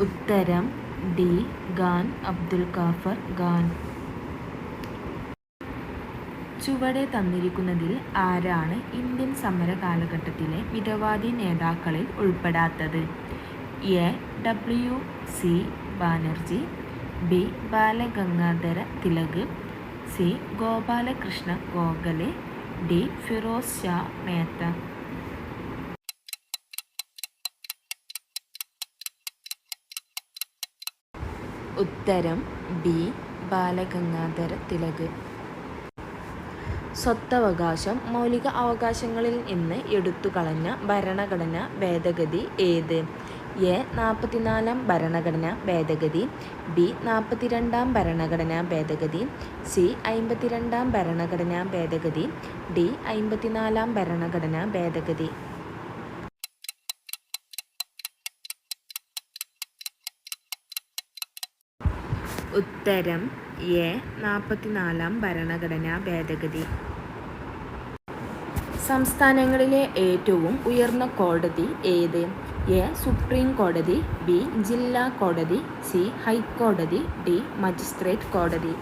ഉത്തരം ഡി ഖാൻ അബ്ദുൽ ഗാഫർ ഖാൻ. ചുവടെ തന്നിരിക്കുന്നതിൽ ആരാണ് ഇന്ത്യൻ സമര കാലഘട്ടത്തിലെ മിതവാദി നേതാക്കളിൽ ഉൾപ്പെടാത്തത്? A WC Banerjee, B Balagangadhar Tilak, C Gopalakrishna Gokhale, D Feroze Shah Mehta. ഉത്തരം ബി ബാലഗംഗാധര തിലക്. സ്വത്തവകാശം മൗലിക അവകാശങ്ങളിൽ നിന്ന് എടുത്തുകളഞ്ഞ ഭരണഘടനാ ഭേദഗതി ഏത്? എ 44-ാം ഭരണഘടനാ ഭേദഗതി, ബി 42-ാം ഭരണഘടനാ ഭേദഗതി, സി 52-ാം ഭരണഘടനാ ഭേദഗതി, ഡി 54-ാം ഭരണഘടനാ ഭേദഗതി. ഉത്തരം എ 44-ാം ഭരണഘടനാ ഭേദഗതി. സംസ്ഥാനങ്ങളിലെ ഏറ്റവും ഉയർന്ന കോടതി ഏത്? എ സുപ്രീം കോടതി, ബി ജില്ലാ കോടതി, സി ഹൈക്കോടതി, ഡി മജിസ്ട്രേറ്റ് കോടതി.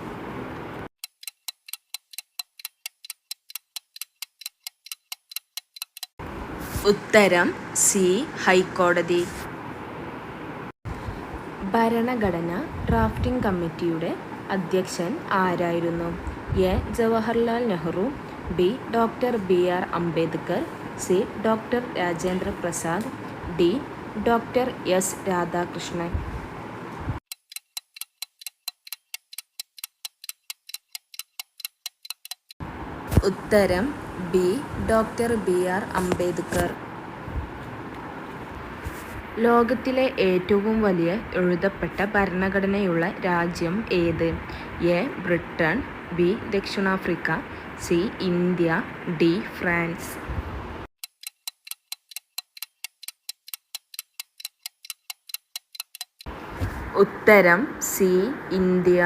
ഉത്തരം സി ഹൈക്കോടതി. ഭരണഘടന ഡ്രാഫ്റ്റിംഗ് കമ്മിറ്റിയുടെ അധ്യക്ഷൻ ആരായിരുന്നു? A Jawaharlal Nehru, B doctor BR Ambedkar, C doctor Rajendra Prasad, D doctor S Radhakrishnan. ഉത്തരം ബി ഡോക്ടർ BR അംബേദ്കർ. ലോകത്തിലെ ഏറ്റവും വലിയ എഴുതപ്പെട്ട ഭരണഘടനയുള്ള രാജ്യം ഏത്? എ ബ്രിട്ടൻ, ബി ദക്ഷിണാഫ്രിക്ക, സി ഇന്ത്യ, ഡി ഫ്രാൻസ്. ഉത്തരം സി ഇന്ത്യ.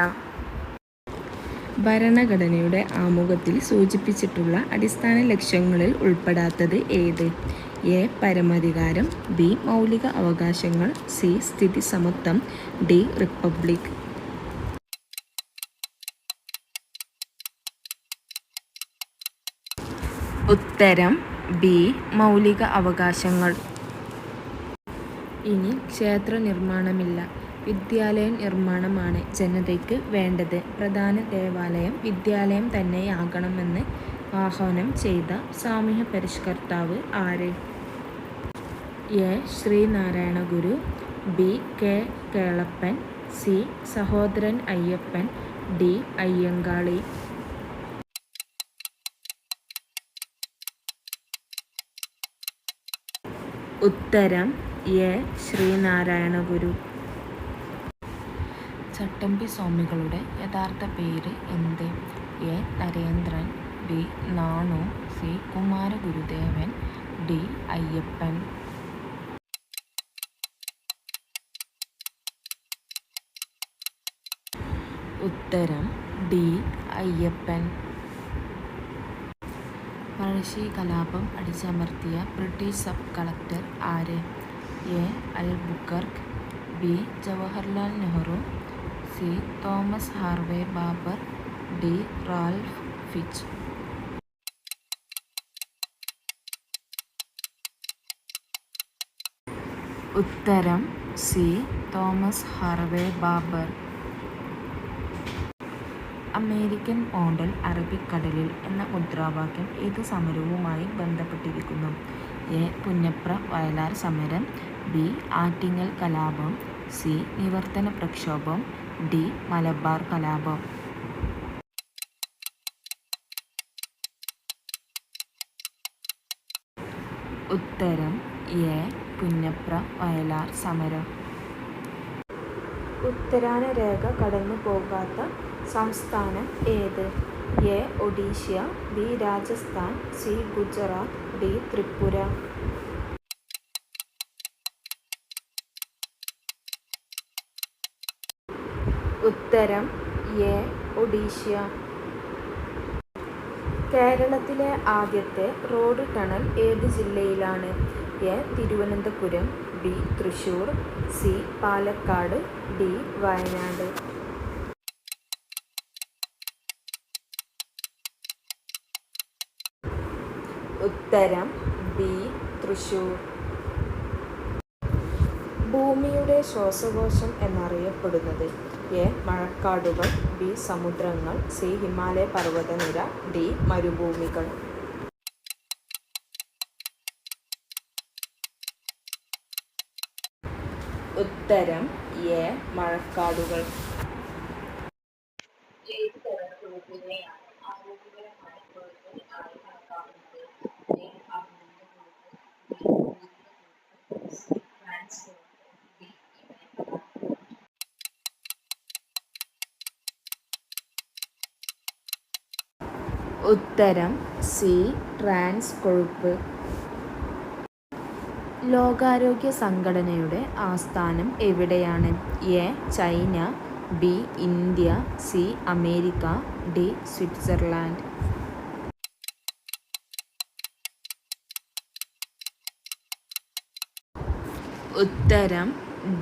ഭരണഘടനയുടെ ആമുഖത്തിൽ സൂചിപ്പിച്ചിട്ടുള്ള അടിസ്ഥാന ലക്ഷ്യങ്ങളിൽ ഉൾപ്പെടാത്തത് ഏത്? എ പരമാധികാരം, ബി മൗലിക അവകാശങ്ങൾ, സി സ്ഥിതി സമത്വം, ഡി റിപ്പബ്ലിക്. ഉത്തരം ബി മൗലിക അവകാശങ്ങൾ. ഇനി ക്ഷേത്ര നിർമ്മാണമില്ല, വിദ്യാലയ നിർമ്മാണമാണ് ജനതയ്ക്ക് വേണ്ടത്. പ്രധാന ദേവാലയം വിദ്യാലയം തന്നെയാകണമെന്ന് ആഹ്വാനം ചെയ്ത സാമൂഹ്യ പരിഷ്കർത്താവ് ആര്? A Sreenarayana Guru, B K Kelappan, C Sahodaran Ayyappan, D Ayyankali. ഉത്തരം എ ശ്രീനാരായണ ഗുരു. ചട്ടമ്പി സ്വാമികളുടെ യഥാർത്ഥ പേര് എന്ത്? A Narendran, B Nanu, C Kumaragurudevan, D Ayyappan. ഉത്തരം ഡി അയ്യപ്പൻ. പഴശ്ശി കലാപം അടിച്ചമർത്തിയ ബ്രിട്ടീഷ് സബ് കളക്ടർ ആര്? A Albuquerque, B Jawaharlal Nehru, C Thomas Harvey Baber, D Ralph Fitch. ഉത്തരം C Thomas Harvey Baber. American model അറബിക്കടലിൽ എന്ന മുദ്രാവാക്യം ഏത് സമരവുമായി ബന്ധപ്പെട്ടിരിക്കുന്നു? എ പുന്നപ്ര വയലാർ സമരം, ബി ആറ്റിങ്ങൽ കലാപം, സി നിവർത്തന പ്രക്ഷോഭം, ഡി മലബാർ കലാപം. ഉത്തരം എ പുന്നപ്ര വയലാർ സമരം. ഉത്തരാന രേഖ കടന്നു പോകാത്ത സംസ്ഥാനം ഏത്? A Odisha, B Rajasthan, C Gujarat, D Tripura. ഉത്തരം എ ഒഡീഷ. കേരളത്തിലെ ആദ്യത്തെ റോഡ് ടണൽ ഏത് ജില്ലയിലാണ്? A Thiruvananthapuram, B Thrissur, C Palakkad, D Wayanad. ഉത്തരം ബി തൃശ്ശൂർ. ഭൂമിയുടെ ശ്വാസകോശം എന്നറിയപ്പെടുന്നത്? എ മഴക്കാടുകൾ, ബി സമുദ്രങ്ങൾ, സി ഹിമാലയ പർവ്വതനിര, ഡി മരുഭൂമികൾ. ഉത്തരം എ മഴക്കാടുകൾ. ഏത് തരം കൊഴുപ്പിനെയാണ് ആരോഗ്യകരമായ കൊഴുപ്പ് ആയി കണക്കാക്കുന്നത്? എ അമിനോ കൊഴുപ്പ്, ബി സി ട്രാൻസ് കൊഴുപ്പ്, ഡി ഇവയുടെ. ഉത്തരം സി ട്രാൻസ് കൊഴുപ്പ്. ലോകാരോഗ്യ സംഘടനയുടെ ആസ്ഥാനം എവിടെയാണ്? A China, B India, C America, D Switzerland. ഉത്തരം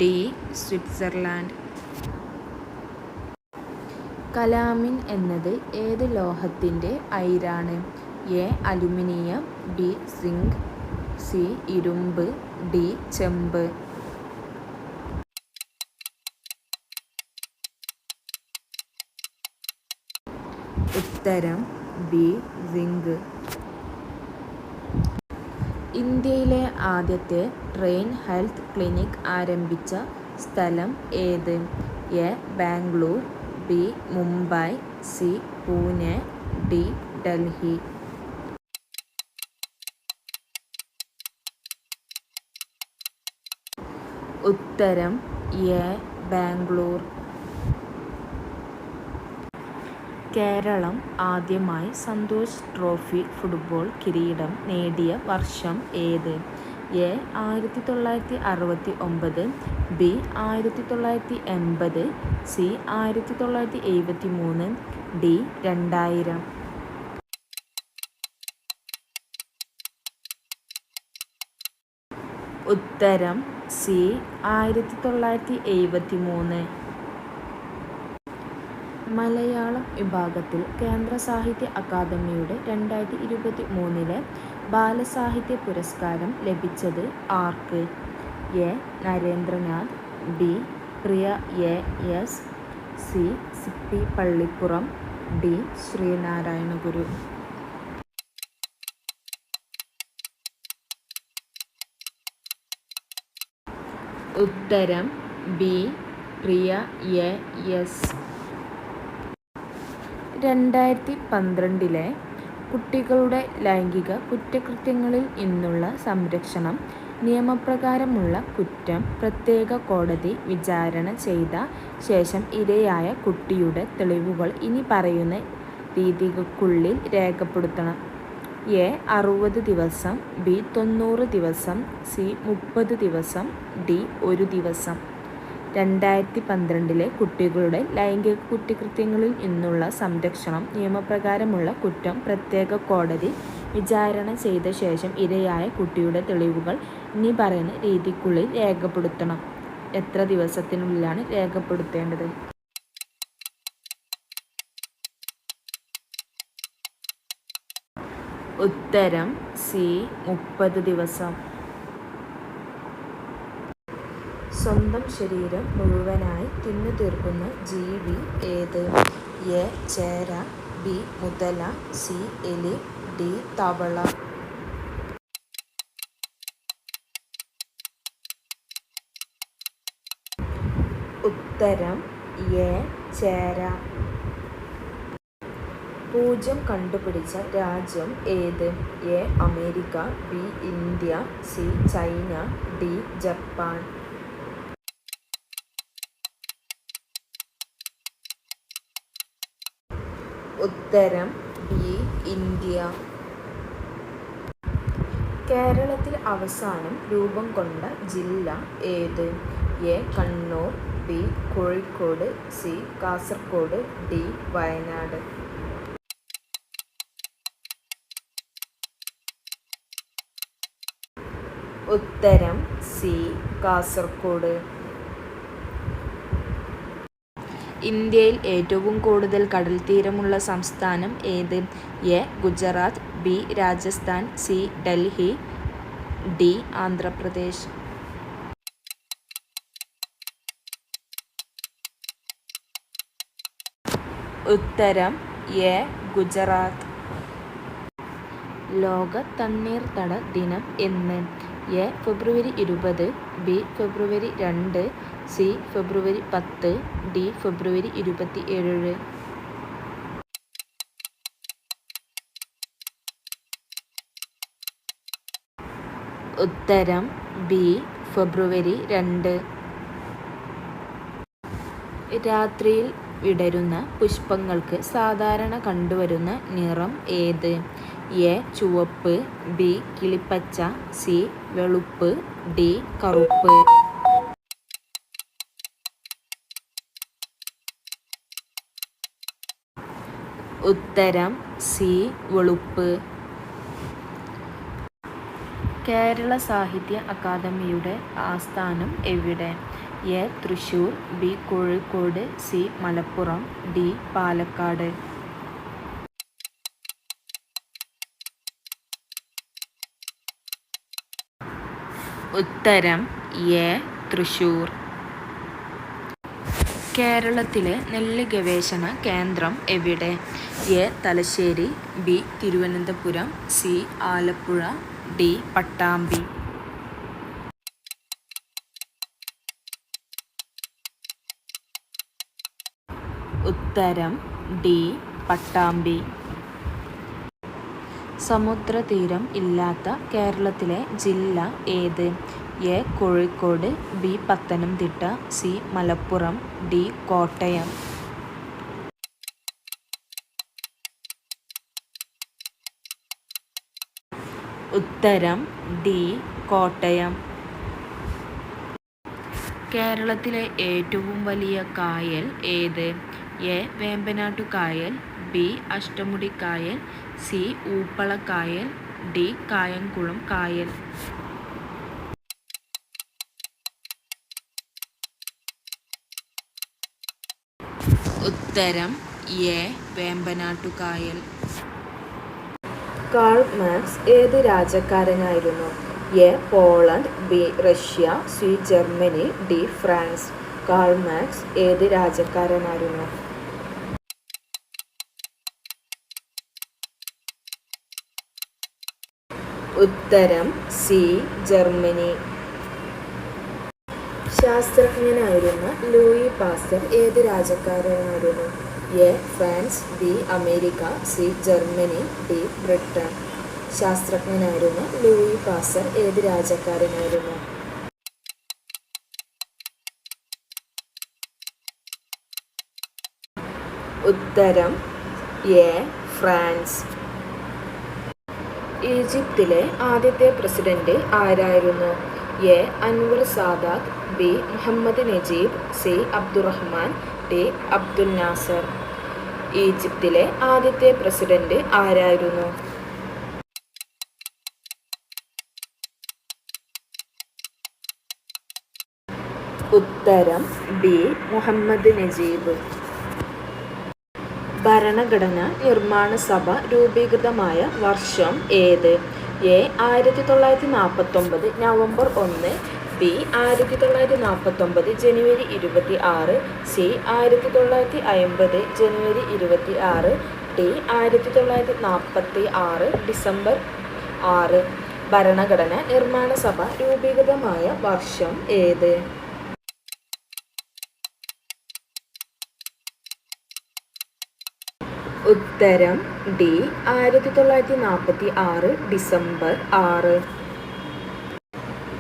ഡി സ്വിറ്റ്സർലാൻഡ്. കലാമിൻ എന്നത് ഏത് ലോഹത്തിൻ്റെ അയിരാണ്? A aluminium, B zinc, C ഇരുമ്പ്, ഡി ചെമ്പ്. ഉത്തരം ബി സിങ്ക്. ഇന്ത്യയിലെ ആദ്യത്തെ ട്രെയിൻ ഹെൽത്ത് ക്ലിനിക് ആരംഭിച്ച സ്ഥലം ഏത്? A Bangalore, B Mumbai, C Pune, D Delhi. ഉത്തരം എ ബാംഗ്ലൂർ. കേരളം ആദ്യമായി സന്തോഷ് ട്രോഫി ഫുട്ബോൾ കിരീടം നേടിയ വർഷം ഏത്? A 1969, B 1980, C 1973, D 2000. ഉത്തരം സി 1973. മലയാളം വിഭാഗത്തിൽ കേന്ദ്ര സാഹിത്യ അക്കാദമിയുടെ 2023 ബാലസാഹിത്യ പുരസ്കാരം ലഭിച്ചത് ആർക്ക്? A. Narendranath, B. Priya A. S, C. Sippy Pallippuram, D. Sreenarayana Guru. ഉത്തരം ബി. പ്രിയ എ. എസ്. 2012 കുട്ടികളുടെ ലൈംഗിക കുറ്റകൃത്യങ്ങളിൽ നിന്നുള്ള സംരക്ഷണം നിയമപ്രകാരമുള്ള കുറ്റം പ്രത്യേക കോടതി വിചാരണ ചെയ്ത ശേഷം ഇരയായ കുട്ടിയുടെ തെളിവുകൾ ഇനി പറയുന്ന രീതികൾക്കുള്ളിൽ രേഖപ്പെടുത്തണം. എ. 60 ദിവസം, ബി. 90 ദിവസം, സി. 30 ദിവസം, ഡി. 1 ദിവസം. 2012 കുട്ടികളുടെ ലൈംഗിക കുറ്റകൃത്യങ്ങളിൽ നിന്നുള്ള സംരക്ഷണം നിയമപ്രകാരമുള്ള കുറ്റം പ്രത്യേക കോടതി വിചാരണ ചെയ്ത ശേഷം ഇരയായ കുട്ടിയുടെ തെളിവുകൾ ഇനി പറയുന്ന രീതിക്കുള്ളിൽ രേഖപ്പെടുത്തണം. എത്ര ദിവസത്തിനുള്ളിലാണ് രേഖപ്പെടുത്തേണ്ടത്? ഉത്തരം സി. 30 ദിവസം. സ്വന്തം ശരീരം മുഴുവനായി തിന്നു തീർക്കുന്ന ജീവി ഏത്? എ. Chera, B. മുതല, സി. എലി, ഡി. തവള. ഉത്തരം എ. ചേര. പൂജ്യം കണ്ടുപിടിച്ച രാജ്യം ഏത്? A. America, B. India, C. China, D. Japan. ഉത്തരം ബി. ഇന്ത്യ. കേരളത്തിൽ അവസാനം രൂപം കൊണ്ട ജില്ല ഏത്? A. Kannur, B. Kozhikode, C. Kasaragod, D. Wayanad. ഉത്തരം സി. കാസർഗോഡ്. ഇന്ത്യയിൽ ഏറ്റവും കൂടുതൽ കടൽത്തീരമുള്ള സംസ്ഥാനം ഏത്? A. Gujarat, B. Rajasthan, C. Delhi, D. Andhra Pradesh. ഉത്തരം എ. ഗുജറാത്ത്. ലോക തണ്ണീർത്തട ദിനം എന്ന്? A. February 20, B. February 2, C. February 10, D. February 27. ഉത്തരം ബി. ഫെബ്രുവരി 2. രാത്രിയിൽ വിടരുന്ന പുഷ്പങ്ങൾക്ക് സാധാരണ കണ്ടുവരുന്ന നിറം ഏത്? എ. ചുവപ്പ്, ബി. കിളിപ്പച്ച, സി. വെളുപ്പ്, ഡി. കറുപ്പ്. ഉത്തരം സി. വെളുപ്പ്. കേരള സാഹിത്യ അക്കാദമിയുടെ ആസ്ഥാനം എവിടെ? A. Thrissur, B. Kozhikode, C. Malappuram, D. Palakkad. ഉത്തരം എ. തൃശൂർ. കേരളത്തിലെ നെല്ല് ഗവേഷണ കേന്ദ്രം എവിടെ? A. Thalassery, B. Thiruvananthapuram, C. Alappuzha, D. Pattambi. ഉത്തരം ഡി. പട്ടാമ്പി. സമുദ്രതീരം ഇല്ലാത്ത കേരളത്തിലെ ജില്ല ഏത്? A. Kozhikode, B. Pathanamthitta, C. Malappuram, D. Kottayam. ഉത്തരം ഡി. കോട്ടയം. കേരളത്തിലെ ഏറ്റവും വലിയ കായൽ ഏത്? എ. വേമ്പനാട്ടു കായൽ, ബി. അഷ്ടമുടി കായൽ, സി. ഊപ്പള കായൽ, ഡി. കായംകുളം കായൽ. ഉത്തരം എ വേമ്പനാട്ടുകായൽ. കാൾ മാർക്സ് ഏത് രാജ്യക്കാരനായിരുന്നു? A Poland, B Russia, C Germany, D France. Karl Marx ഏത് രാജ്യക്കാരനായിരുന്നു? ഉത്തരം സി ജർമ്മനി. ശാസ്ത്രജ്ഞനായിരുന്ന ലൂയി പാസ്റ്റർ ഏത് രാജ്യക്കാരനായിരുന്നു? A France, B America, C Germany, D Britain. ശാസ്ത്രജ്ഞനായിരുന്ന ലൂയി പാസ്റ്റർ ഏത് രാജ്യക്കാരനായിരുന്നു? ഉത്തരം എ ഫ്രാൻസ്. ഈജിപ്തിലെ ആദ്യത്തെ പ്രസിഡന്റ് ആരായിരുന്നു? A Anwar Sadat, B Mohammed Naguib, C Abdurrahman, D Abdul Nasser. ഈജിപ്തിലെ ആദ്യത്തെ പ്രസിഡന്റ് ആരായിരുന്നു? ഉത്തരം ബി മുഹമ്മദ് നജീബ്. ഭരണഘടനാ നിർമ്മാണ സഭ രൂപീകൃതമായ വർഷം ഏത്? A 1949 November 1, B 1949 January 26, C 1950 ജനുവരി 26, ഡി 1946 ഡിസംബർ 6. ഭരണഘടനാ നിർമ്മാണ സഭ രൂപീകൃതമായ വർഷം ഏത്? ഉത്തരം ഡി 1946 ഡിസംബർ 6.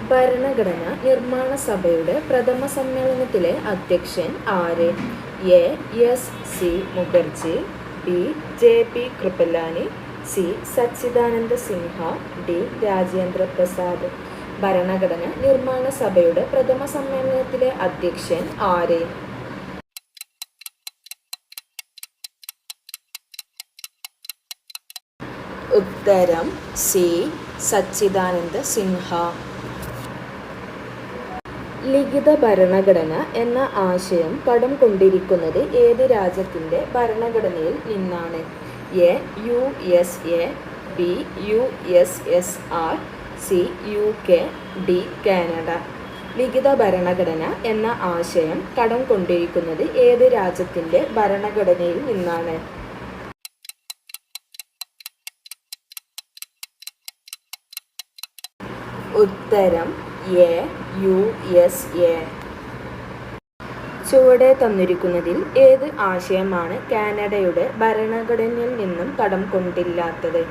ഭരണഘടനാ നിർമ്മാണ സഭയുടെ പ്രഥമ സമ്മേളനത്തിലെ അധ്യക്ഷൻ ആര്? A S C Mukherjee, B J P Kripalani, C Sachidananda Sinha, D Rajendra Prasad. ഭരണഘടനാ നിർമ്മാണ സഭയുടെ പ്രഥമ സമ്മേളനത്തിലെ അധ്യക്ഷൻ ആര്? ഉത്തരം സി സച്ചിദാനന്ദ സിൻഹ. ലിഖിത ഭരണഘടന എന്ന ആശയം കടം കൊണ്ടിരിക്കുന്നത് ഏത് രാജ്യത്തിൻ്റെ ഭരണഘടനയിൽ നിന്നാണ്? A U S A, B U S S R, C U K, D Canada. ലിഖിത ഭരണഘടന എന്ന ആശയം കടം കൊണ്ടിരിക്കുന്നത് ഏത് രാജ്യത്തിൻ്റെ ഭരണഘടനയിൽ നിന്നാണ്? ഉത്തരം എ യു എസ് എ. ചുവടെ തന്നിരിക്കുന്നതിൽ ഏത് ആശയമാണ് കാനഡയുടെ ഭരണഘടനയിൽ നിന്നും കടം കൊണ്ടില്ലാത്തത്?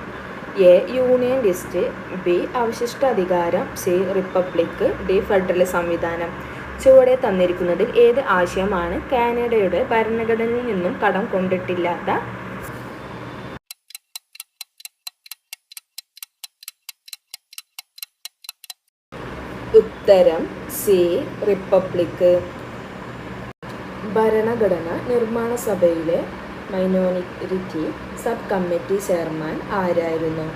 എ യൂണിയൻ ലിസ്റ്റ്, ബി അവശിഷ്ടാധികാരം, സി റിപ്പബ്ലിക്, ഡി ഫെഡറൽ സംവിധാനം. ചുവടെ തന്നിരിക്കുന്നതിൽ ഏത് ആശയമാണ് കാനഡയുടെ ഭരണഘടനയിൽ നിന്നും കടം കൊണ്ടിട്ടില്ലാത്ത? ഉത്തരം സി റിപ്പബ്ലിക്. ഭരണഘടനാ നിർമ്മാണ സഭയിലെ മൈനോറിറ്റി സബ് കമ്മിറ്റി ചെയർമാൻ ആരായിരുന്നു?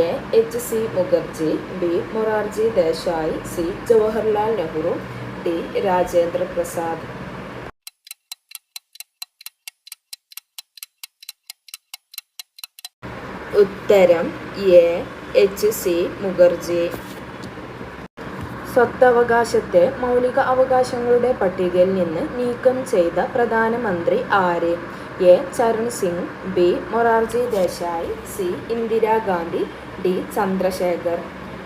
A H C Mukherjee, B Morarji Desai, C Jawaharlal Nehru, D Rajendra Prasad. ഉത്തരം എ എച്ച് സി മുഖർജി. സ്വത്തവകാശത്തെ മൗലിക അവകാശങ്ങളുടെ പട്ടികയിൽ നിന്ന് നീക്കം ചെയ്ത പ്രധാനമന്ത്രി ആര്? A Charan Singh, B Morarji Desai, C Indira Gandhi, D Chandrashekhar.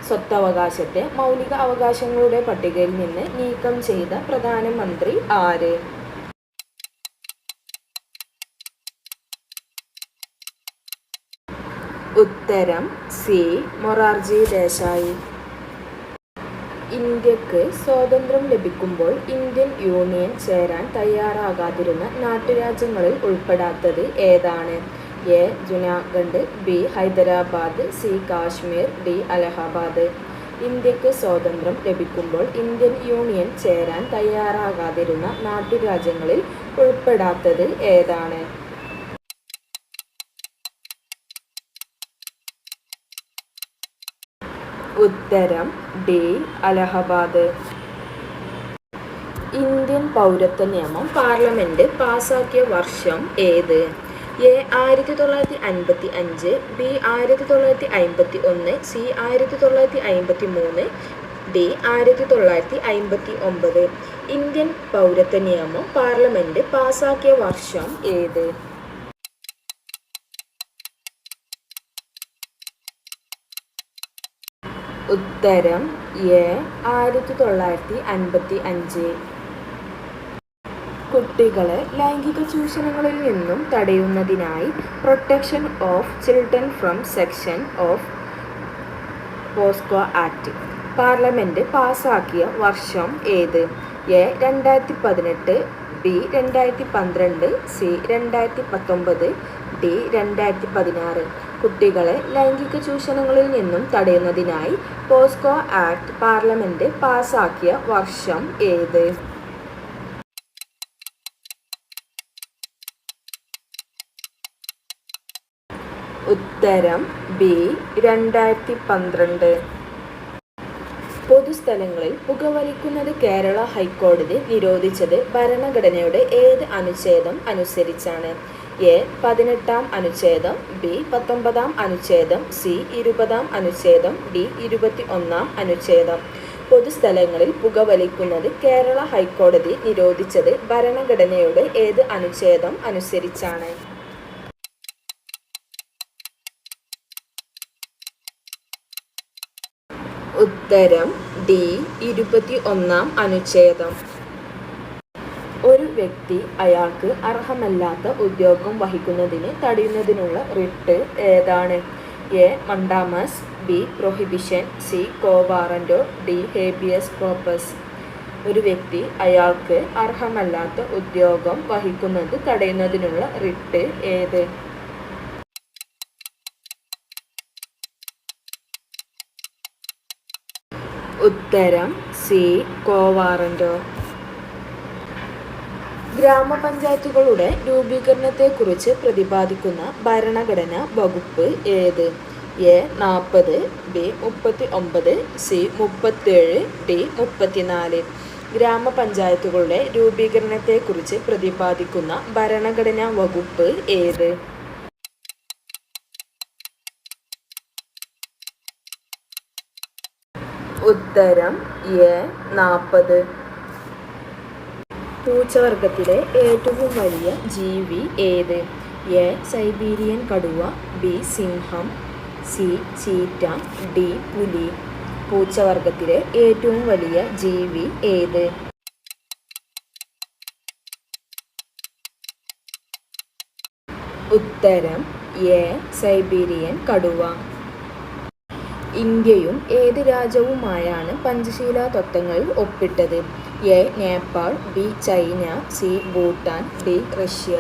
സ്വത്തവകാശത്തെ മൗലിക അവകാശങ്ങളുടെ പട്ടികയിൽ നിന്ന് നീക്കം ചെയ്ത പ്രധാനമന്ത്രി ആര്? ഉത്തരം സി മൊറാർജി ദേശായി. ഇന്ത്യക്ക് സ്വാതന്ത്ര്യം ലഭിക്കുമ്പോൾ ഇന്ത്യൻ യൂണിയൻ ചേരാൻ തയ്യാറാകാതിരുന്ന നാട്ടുരാജ്യങ്ങളിൽ ഉൾപ്പെടാത്തത് ഏതാണ്? A Junagadh, B Hyderabad, C Kashmir, D Allahabad. ഇന്ത്യക്ക് സ്വാതന്ത്ര്യം ലഭിക്കുമ്പോൾ ഇന്ത്യൻ യൂണിയൻ ചേരാൻ തയ്യാറാകാതിരുന്ന നാട്ടുരാജ്യങ്ങളിൽ ഉൾപ്പെടാത്തത് ഏതാണ്? ഉത്തരം ഡി അലഹബാദ്. ഇന്ത്യൻ പൗരത്വ നിയമം പാർലമെന്റ് പാസാക്കിയ വർഷം ഏത്? A 1955, B 1951, C 1953, D 1959. Indian പൗരത്വ നിയമം പാർലമെന്റ് പാസാക്കിയ വർഷം ഏത്? ഉത്തരം എ 1955. കുട്ടികളെ ലൈംഗിക ചൂഷണങ്ങളിൽ നിന്നും തടയുന്നതിനായി protection of children from section of POCSO act parliament പാസാക്കിയ വർഷം ഏത്? A 2018, B 2012, C 2019, D 2016. കുട്ടികളെ ലൈംഗിക ചൂഷണങ്ങളിൽ നിന്നും തടയുന്നതിനായി പോസ്കോ ആക്ട് പാർലമെന്റ് പാസാക്കിയ വർഷം ഏത്? ഉത്തരം ബി 2012. പൊതുസ്ഥലങ്ങളിൽ പുകവലിക്കുന്നത് കേരള ഹൈക്കോടതി നിരോധിച്ചത് ഭരണഘടനയുടെ ഏത് അനുച്ഛേദം അനുസരിച്ചാണ്? എ 18-ാം അനുച്ഛേദം, ബി 19-ാം അനുച്ഛേദം, സി 20-ാം അനുച്ഛേദം, ഡി 21-ാം അനുച്ഛേദം. പൊതുസ്ഥലങ്ങളിൽ പുകവലിക്കുന്നത് കേരള ഹൈക്കോടതി നിരോധിച്ചത് ഭരണഘടനയുടെ ഏത് അനുച്ഛേദം അനുസരിച്ചാണ്? ഉത്തരം ഡി 21-ാം അനുച്ഛേദം. ഒരു വ്യക്തി അയാൾക്ക് അർഹമല്ലാത്ത ഉദ്യോഗം വഹിക്കുന്നതിന് തടയുന്നതിനുള്ള റിട്ട് ഏതാണ്? A mandamus, B prohibition, C quo warranto, D habeas corpus. ഒരു വ്യക്തി അയാൾക്ക് അർഹമല്ലാത്ത ഉദ്യോഗം വഹിക്കുന്നത് തടയുന്നതിനുള്ള റിട്ട് ഏത്? ഉത്തരം സി കോ വാറന്റോ. ഗ്രാമപഞ്ചായത്തുകളുടെ രൂപീകരണത്തെക്കുറിച്ച് പ്രതിപാദിക്കുന്ന ഭരണഘടനാ വകുപ്പ് ഏത്? A 40, B 39, C 37, D 34. ഗ്രാമപഞ്ചായത്തുകളുടെ രൂപീകരണത്തെക്കുറിച്ച് പ്രതിപാദിക്കുന്ന ഭരണഘടനാ വകുപ്പ് ഏത്? ഉത്തരം എ 40. പൂച്ചവർഗത്തിലെ ഏറ്റവും വലിയ ജീവി ഏത്? എ സൈബീരിയൻ കടുവ, ബി സിംഹം, സി ചീറ്റ, ഡി പുലി. പൂച്ചവർഗത്തിലെ ഏറ്റവും വലിയ ജീവി ഏത്? ഉത്തരം എ സൈബീരിയൻ കടുവ. ഇന്ത്യയും ഏത് രാജ്യവുമായാണ് പഞ്ചശീല തത്വങ്ങളിൽ ഒപ്പിട്ടത്? A Nepal, B China, C Bhutan, D Russia.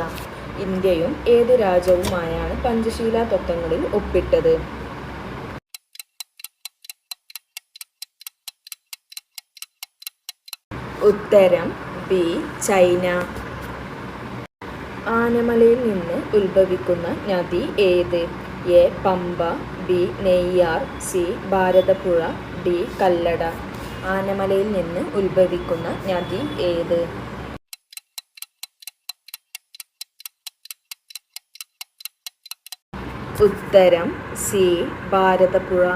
ഇന്ത്യയും ഏത് രാജ്യവുമായാണ് പഞ്ചശീല തത്വങ്ങളിൽ ഒപ്പിട്ടത്? ഉത്തരം ബി ചൈന. ആനമലയിൽ നിന്ന് ഉത്ഭവിക്കുന്ന നദി ഏത്? A Pamba, B Neyyar, C Bharathapuzha, D Kallada. ആനമലയിൽ നിന്ന് ഉത്ഭവിക്കുന്ന നദി ഏത്? ഉത്തരം സി ഭാരതപ്പുഴ.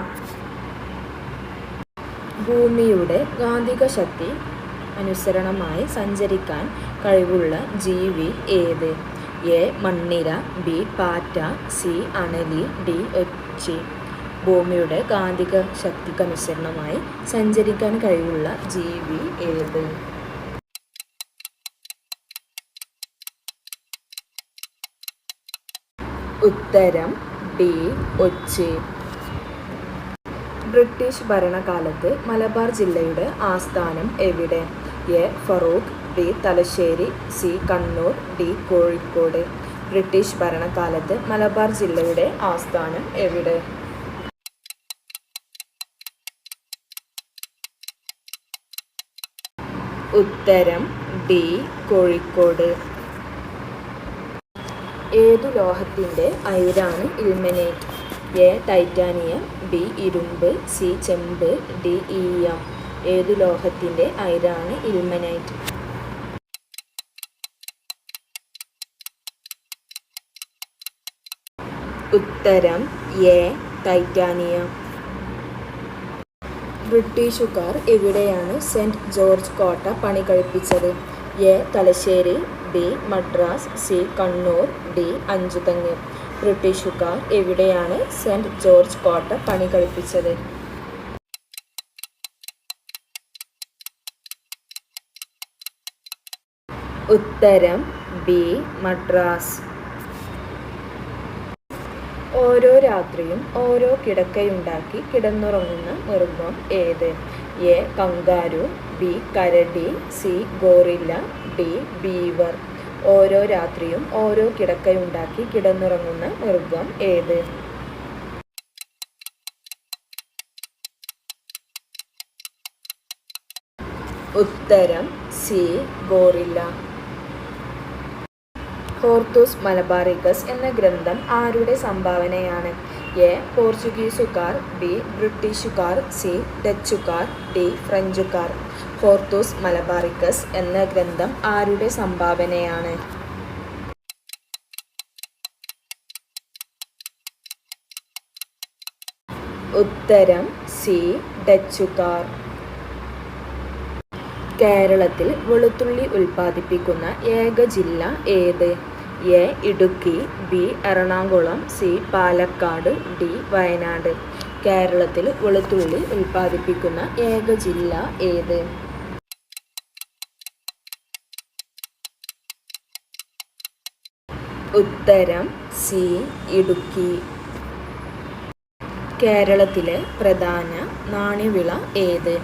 ഭൂമിയുടെ കാന്തിക ശക്തി അനുസരണമായി സഞ്ചരിക്കാൻ കഴിവുള്ള ജീവി ഏത്? എ മണ്ണിര, ബി പാറ്റ, സി അണലി, ഡി ഒച്ചി. ഭൂമിയുടെ കാന്തിക ശക്തിക്കനുസരണമായി സഞ്ചരിക്കാൻ കഴിവുള്ള ജീവി ഏത്? ഉത്തരം ഡി ഒച്ചി. ബ്രിട്ടീഷ് ഭരണകാലത്ത് മലബാർ ജില്ലയുടെ ആസ്ഥാനം എവിടെ? A Farook, B Thalassery, C Kannur, D Kozhikode. British ഭരണകാലത്ത് മലബാർ ജില്ലയുടെ ആസ്ഥാനം എവിടെ? ഉത്തരം ഡി കോഴിക്കോട്. ഏതു ലോഹത്തിൻ്റെ അയിരാണ് ഇൽമനേറ്റ്? എ ടൈറ്റാനിയം, ബി ഇരുമ്പ്, സി ചെമ്പ്, ഡി ഈയം. ഏതു ലോഹത്തിൻ്റെ അയിരാണ് ഇൽമനൈറ്റ്? ഉത്തരം എ ടൈറ്റാനിയം. ബ്രിട്ടീഷുകാർ എവിടെയാണ് സെന്റ് ജോർജ് കോട്ട പണി കഴിപ്പിച്ചത്? A Thalassery, B Madras, C Kannur, D Anchuthengu. ബ്രിട്ടീഷുകാർ എവിടെയാണ് സെന്റ് ജോർജ് കോട്ട പണി കഴിപ്പിച്ചത്? ഉത്തരം ബി മദ്രാസ്. ഓരോ രാത്രിയും ഓരോ കിടക്കയുണ്ടാക്കി കിടന്നുറങ്ങുന്ന മൃഗം ഏത്? എ കങ്കാരു, ബി കരടി, സി ഗോറില്ല, ഡി ബീവർ. ഓരോ രാത്രിയും ഓരോ കിടക്കയുണ്ടാക്കി കിടന്നുറങ്ങുന്ന മൃഗം ഏത്? ഉത്തരം സി ഗോറില്ല. ഹോർത്തൂസ് മലബാറിക്കസ് എന്ന ഗ്രന്ഥം ആരുടെ സംഭാവനയാണ്? എ പോർച്ചുഗീസുകാർ, ബി ബ്രിട്ടീഷുകാർ, സി ഡച്ചുകാർ, ഡി ഫ്രഞ്ചുകാർ. ഹോർത്തൂസ് മലബാറിക്കസ് എന്ന ഗ്രന്ഥം ആരുടെ സംഭാവനയാണ്? ഉത്തരം സി ഡച്ചുകാർ. കേരളത്തിൽ വെളുത്തുള്ളി ഉൽപ്പാദിപ്പിക്കുന്ന ഏക ജില്ല ഏത്? A Idukki, B Ernakulam, C Palakkad, D Wayanad. കേരളത്തിൽ വെളുത്തുള്ളി ഉൽപ്പാദിപ്പിക്കുന്ന ഏക ജില്ല ഏത്? ഉത്തരം സി ഇടുക്കി. കേരളത്തിലെ പ്രധാന നാണ്യവിള ഏത്?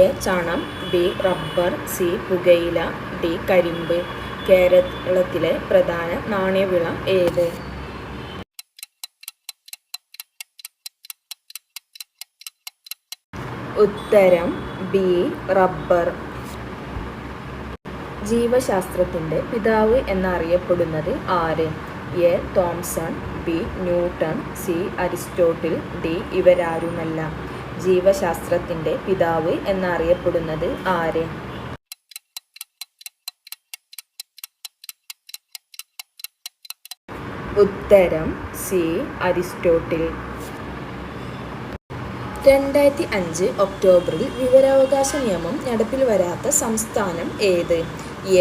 എ ചണം, ബി റബ്ബർ, സി പുകയില, ഡി കരിമ്പ്. കേരളത്തിലെ പ്രധാന നാണ്യവിള ഏത്? ഉത്തരം ബി റബ്ബർ. ജീവശാസ്ത്രത്തിൻ്റെ പിതാവ് എന്നറിയപ്പെടുന്നത് ആര്? A Thomson, B Newton, C Aristotle, D ഇവരാരുമല്ല. ജീവശാസ്ത്രത്തിൻ്റെ പിതാവ് എന്നറിയപ്പെടുന്നത് ആര്? ഉത്തരം സി അരിസ്റ്റോട്ടിൽ. 2005 ഒക്ടോബറിൽ വിവരാവകാശ നിയമം നടപ്പിൽ വരാത്ത സംസ്ഥാനം ഏത്?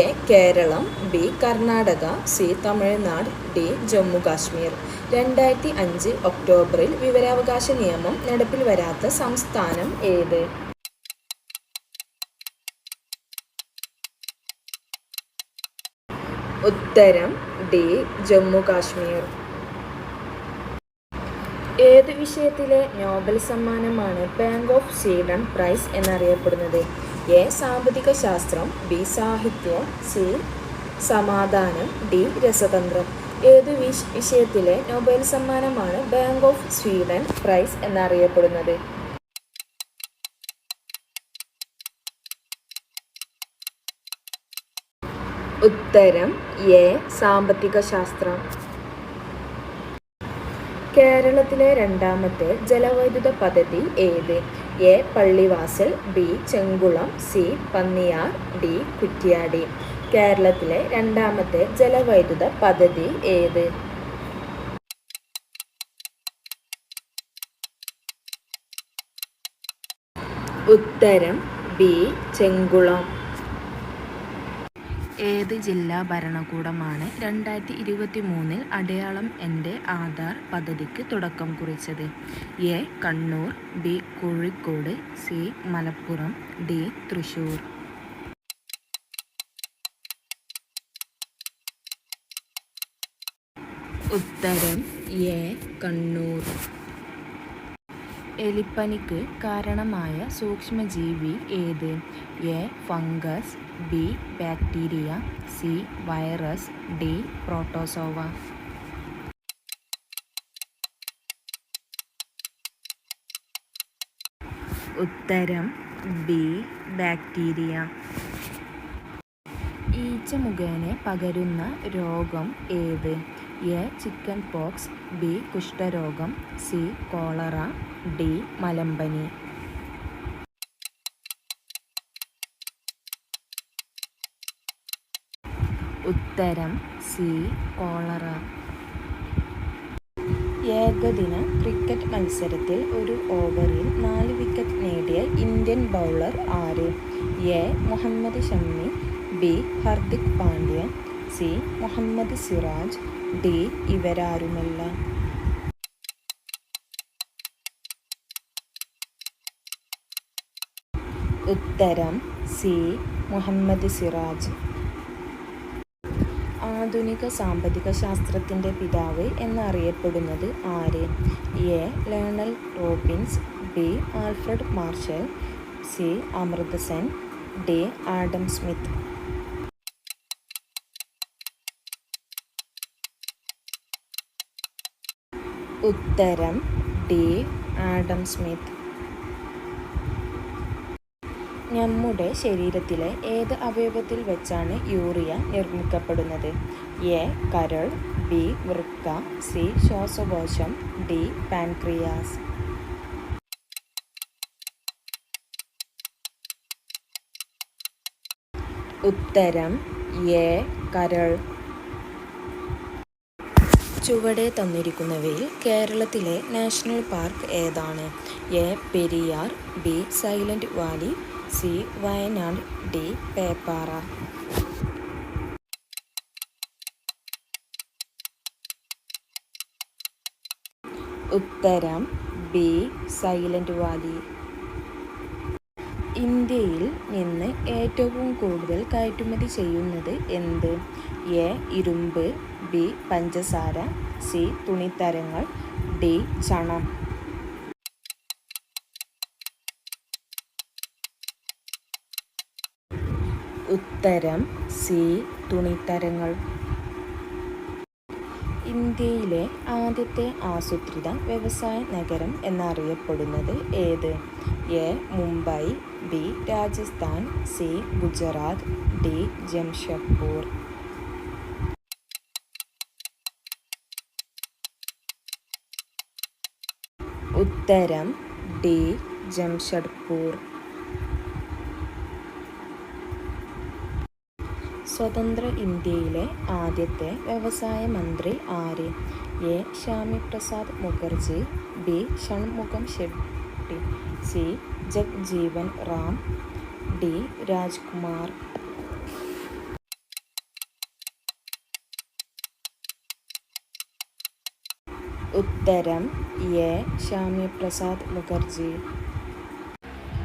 A Keralam, B Karnataka, C Tamil Nadu, D Jammu Kashmir. 2005 ഒക്ടോബറിൽ വിവരാവകാശ നിയമം നടപ്പിൽ വരാത്ത സംസ്ഥാനം ഏത്? ഉത്തരം ഡി ജമ്മു കാശ്മീർ. ഏത് വിഷയത്തിലെ നോബൽ സമ്മാനമാണ് ബാങ്ക് ഓഫ് സ്വീഡൻ പ്രൈസ് എന്നറിയപ്പെടുന്നത്? എ സാമ്പത്തിക ശാസ്ത്രം, ബി സാഹിത്യം, സി സമാധാനം, ഡി രസതന്ത്രം. ഏത് വിഷയത്തിലെ നൊബേൽ സമ്മാനമാണ് ബാങ്ക് ഓഫ് സ്വീഡൻ പ്രൈസ് എന്നറിയപ്പെടുന്നത്? ഉത്തരം എ സാമ്പത്തിക ശാസ്ത്രം. കേരളത്തിലെ രണ്ടാമത്തെ ജലവൈദ്യുത പദ്ധതി ഏത്? A Pallivasal, B Chenkulam, C Panniyar, D Kuttiyadi. കേരളത്തിലെ രണ്ടാമത്തെ ജലവൈദ്യുത പദ്ധതി ഏത്? ഉത്തരം ബി ചെങ്കുളം. ഏത് ജില്ലാ ഭരണകൂടമാണ് 2023 അടയാളം എൻ്റെ ആധാർ പദ്ധതിക്ക് തുടക്കം കുറിച്ചത്? A Kannur, B Kozhikode, C Malappuram, D Thrissur. ഉത്തരം എ കണ്ണൂർ. എലിപ്പനിക്ക് കാരണമായ സൂക്ഷ്മജീവി ഏത്? A fungus, B bacteria, C virus, D protozoa. ഉത്തരം ബി ബാക്ടീരിയ. ഈച്ച മുഖേന പകരുന്ന രോഗം ഏത്? എ ചിക്കൻ പോക്സ്, ബി കുഷ്ഠരോഗം, സി കോളറ, ഡി മലമ്പനി. ഉത്തരം സി കോളറ. ഏകദിന ക്രിക്കറ്റ് മത്സരത്തിൽ ഒരു ഓവറിൽ 4 വിക്കറ്റ് നേടിയ ഇന്ത്യൻ ബൗളർ ആര്? A. Mohammed Shami, B. Hardik Pandya, C. Mohammed Siraj, D. ഇവരാരുമല്ല. ഉത്തരം സി. മുഹമ്മദ് സിറാജ്. ആധുനിക സാമ്പത്തിക ശാസ്ത്രത്തിൻ്റെ പിതാവ് എന്നറിയപ്പെടുന്നത് ആര്? A. Lionel Robbins, B. Alfred Marshall, C. Amartya Sen, D. Adam Smith. ഉത്തരം ഡി. Adam Smith. നമ്മുടെ ശരീരത്തിലെ ഏത് അവയവത്തിൽ വെച്ചാണ് യൂറിയ നിർമ്മിക്കപ്പെടുന്നത്? എ. കരൾ, ബി. വൃക്ക, സി. ശ്വാസകോശം, ഡി. പാൻക്രിയാസ്. ഉത്തരം എ. കരൾ. ചുവടെ തന്നിരിക്കുന്നവയിൽ കേരളത്തിലെ നാഷണൽ പാർക്ക് ഏതാണ്? A. Periyar, B. Silent Valley, C. Wayanad, D. Peppara. ഉത്തരം ബി. Silent Valley. ഇന്ത്യയിൽ നിന്ന് ഏറ്റവും കൂടുതൽ കയറ്റുമതി ചെയ്യുന്നത് എന്ത്? എ. ഇരുമ്പ്, ബി. പഞ്ചസാര, സി. തുണിത്തരങ്ങൾ, ഡി. ചണം. ഉത്തരം സി. തുണിത്തരങ്ങൾ. ഇന്ത്യയിലെ ആദ്യത്തെ ആസൂത്രിത വ്യവസായ നഗരം എന്നറിയപ്പെടുന്നത് ഏത്? A. Mumbai, B. Rajasthan, C. Gujarat, D. Jamshedpur. ഉത്തരം ഡി. ജംഷഡ്പൂർ. സ്വതന്ത്ര ഇന്ത്യയിലെ ആദ്യത്തെ വ്യവസായ മന്ത്രി ആര്? A. Shyama Prasad Mukherjee, B. Shanmukham Shetty, C. Jagjivan Ram, D. Rajkumar. ഉത്തരം എ. ശ്യാമി പ്രസാദ് മുഖർജി.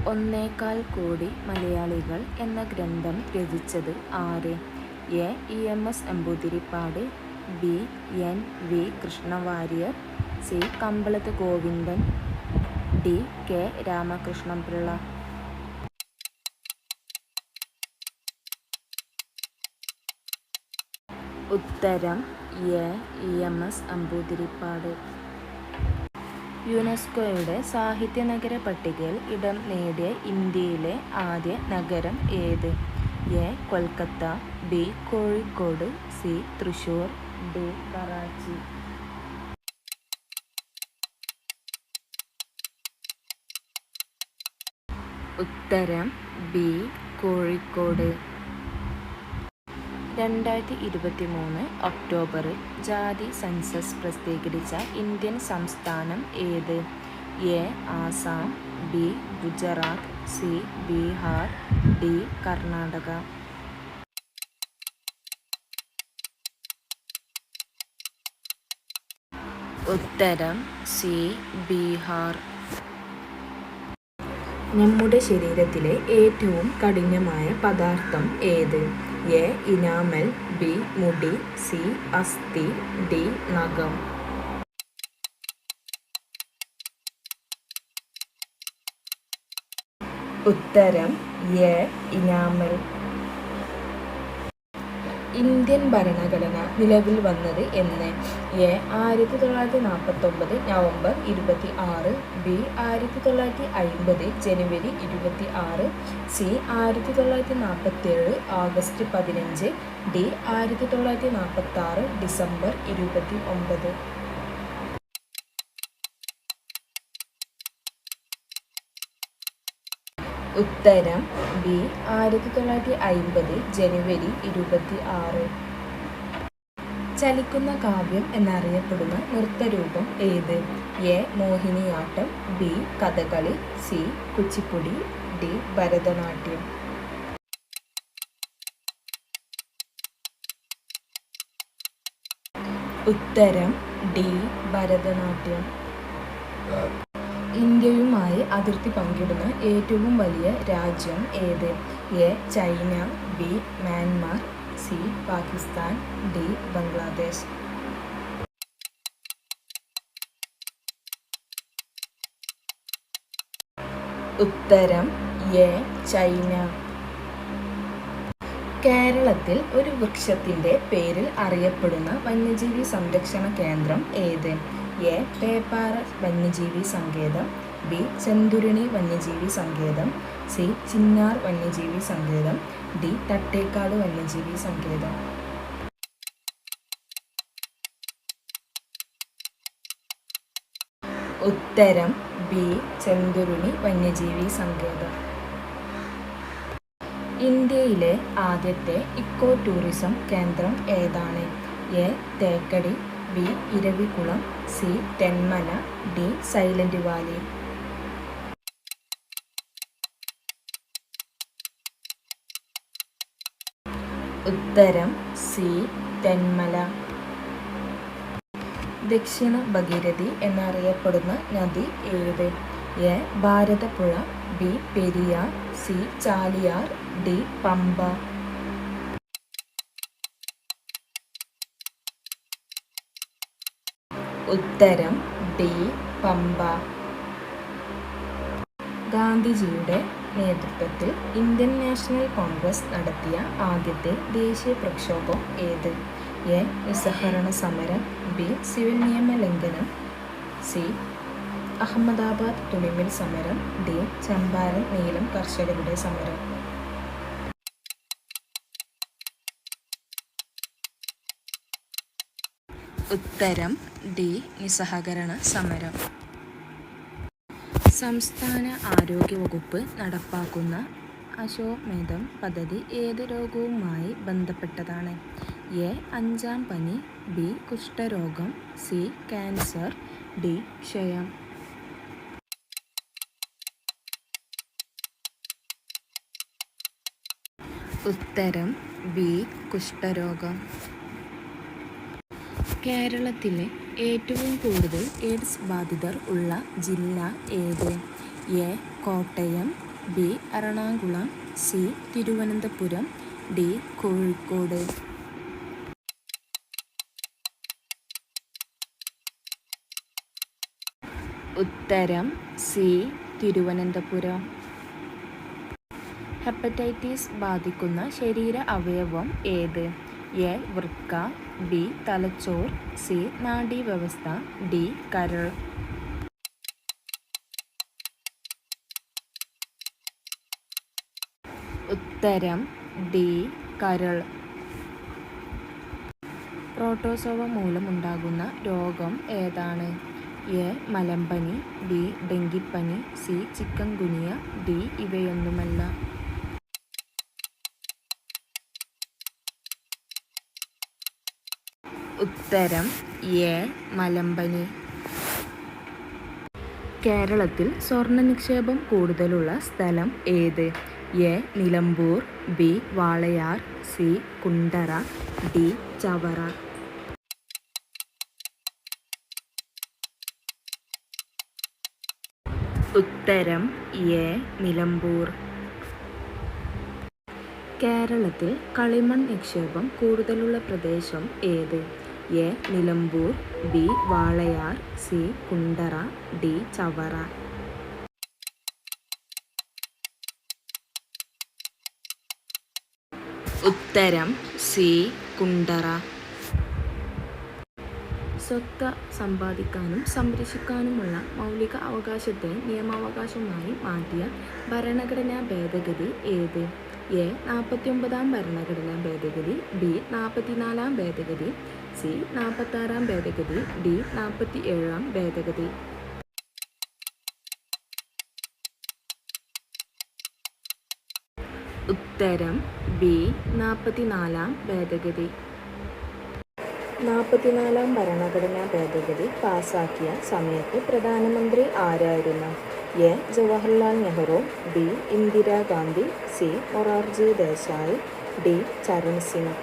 1.25 കോടി മലയാളികൾ എന്ന ഗ്രന്ഥം രചിച്ചത് ആര്? A. EMS Namboodiripad, B. NV Krishna Warrier, C. Kambalath Govindan, D. K. Ramakrishna Pillai. ഉത്തരം എ. EMS നമ്പൂതിരിപ്പാട്. യുനെസ്കോയുടെ സാഹിത്യ നഗര പട്ടികയിൽ ഇടം നേടിയ ഇന്ത്യയിലെ ആദ്യ നഗരം ഏത്? A. Kolkata, B. Kozhikode, C. Thrissur, D. Karachi. ഉത്തരം ബി. കോഴിക്കോട്. 2023 ഒക്ടോബറിൽ ജാതി സെൻസസ് പ്രസിദ്ധീകരിച്ച ഇന്ത്യൻ സംസ്ഥാനം ഏത്? A. Assam, B. Gujarat, C. Bihar, D. Karnataka. ഉത്തരം സി. ബീഹാർ. നമ്മുടെ ശരീരത്തിലെ ഏറ്റവും കഠിനമായ പദാർത്ഥം ഏത്? എ. Enamel, B. മുടി, സി. അസ്ഥി, ഡി. നഖം. ഉത്തരം എ. ഇനാമൽ. ഇന്ത്യൻ ഭരണഘടന നിലവിൽ വന്നത് എന്ന്? എ. 1949 November 26, B. 1950 ജനുവരി 26, സി. 1947 August 15, D. 1946 ഡിസംബർ 29. ഉത്തരം ബി. 1950 ജനുവരി 26. ചലിക്കുന്ന കാവ്യം എന്നറിയപ്പെടുന്ന നൃത്തരൂപം ഏത്? A Mohiniyattam, B Kathakali, C Kuchipudi, D Bharatanatyam. ഉത്തരം ഡി ഭരതനാട്യം. ഇന്ത്യയുമായി അതിർത്തി പങ്കിടുന്ന ഏറ്റവും വലിയ രാജ്യം ഏത്? A China, B Myanmar, C Pakistan, D Bangladesh. ഉത്തരം എ ചൈന. കേരളത്തിൽ ഒരു വൃക്ഷത്തിന്റെ പേരിൽ അറിയപ്പെടുന്ന വന്യജീവി സംരക്ഷണ കേന്ദ്രം ഏത്? എ പേപ്പാറ വന്യജീവി സങ്കേതം, ബി ചെന്തുരുണി വന്യജീവി സങ്കേതം, സി ചിന്നാർ വന്യജീവി സങ്കേതം, ഡി തട്ടേക്കാട് വന്യജീവി സങ്കേതം. ഉത്തരം ബി ചെന്തുരുണി വന്യജീവി സങ്കേതം. ഇന്ത്യയിലെ ആദ്യത്തെ ഇക്കോ ടൂറിസം കേന്ദ്രം ഏതാണ്? A Thekkady, B Eravikulam, C Thenmala, D Silent Valley. ഉത്തരം സി തെന്മല. ദക്ഷിണ ഭഗീരഥി എന്നറിയപ്പെടുന്ന നദി ഏത്? A Bharathappuzha, B Periyar, C Chaliyar, D Pamba. ഉത്തരം ഡി പമ്പ. ഗാന്ധിജിയുടെ നേതൃത്വത്തിൽ ഇന്ത്യൻ നാഷണൽ കോൺഗ്രസ് നടത്തിയ ആദ്യത്തെ ദേശീയ പ്രക്ഷോഭം ഏത്? എ നിസ്സഹകരണ സമരം, ബി സിവിൽ നിയമ ലംഘനം, സി അഹമ്മദാബാദ് തുണിമിൽ സമരം, ഡി ചമ്പാരൻ നീലം കർഷകരുടെ സമരം. ഉത്തരം ഡി നിസ്സഹകരണ സമരം. സംസ്ഥാന ആരോഗ്യ വകുപ്പ് നടപ്പാക്കുന്ന അശ്വമേധം പദ്ധതി ഏത് രോഗവുമായി ബന്ധപ്പെട്ടതാണ്? എ അഞ്ചാം പനി, ബി കുഷ്ഠരോഗം, സി ക്യാൻസർ, ഡി ക്ഷയം. ഉത്തരം ബി കുഷ്ഠരോഗം. കേരളത്തിലെ ഏറ്റവും കൂടുതൽ എയ്ഡ്സ് ബാധിതർ ഉള്ള ജില്ല ഏത്? A Kottayam, B Ernakulam, C Thiruvananthapuram, D Kozhikode. ഉത്തരം സി തിരുവനന്തപുരം. ഹെപ്പറ്റൈറ്റിസ് ബാധിക്കുന്ന ശരീര അവയവം ഏത്? എ വൃക്ക, ബി തലച്ചോർ, സി നാഡീവ്യവസ്ഥ, ഡി കരൾ. ഉത്തരം ഡി കരൾ. പ്രോട്ടോസോവ മൂലമുണ്ടാകുന്ന രോഗം ഏതാണ്? എ മലമ്പനി, ബി ഡെങ്കിപ്പനി, സി ചിക്കൻ ഗുനിയ, ഡി ഇവയൊന്നുമല്ല. ഉത്തരം എ മലമ്പനി. കേരളത്തിൽ സ്വർണ്ണ നിക്ഷേപം കൂടുതലുള്ള സ്ഥലം ഏത്? A Nilambur, B Walayar, C Kundara, D Chavara. ഉത്തരം എ നിലമ്പൂർ. കേരളത്തിൽ കളിമൺ നിക്ഷേപം കൂടുതലുള്ള പ്രദേശം ഏത്? A Nilambur, B Walayar, C Kundara, D Chavara. ഉത്തരം സി കുണ്ടറ. സ്വത്ത് സമ്പാദിക്കാനും സംരക്ഷിക്കാനുമുള്ള മൗലിക അവകാശത്തെ നിയമാവകാശമായി മാറ്റിയ ഭരണഘടനാ ഭേദഗതി ഏത്? എ 49-ാം ഭരണഘടനാ ഭേദഗതി, ബി 44-ാം ഭേദഗതി, സി 46-ാം ഭേദഗതി, ഡി 47-ാം ഭേദഗതി. ഉത്തരം ബി 44-ാം ഭേദഗതി. 44-ാം ഭരണഘടനാ ഭേദഗതി പാസാക്കിയ സമയത്ത് പ്രധാനമന്ത്രി ആരായിരുന്നു? A. Jawaharlal Nehru, B. Indira Gandhi, C. Morarji Desai, D. Charan Singh.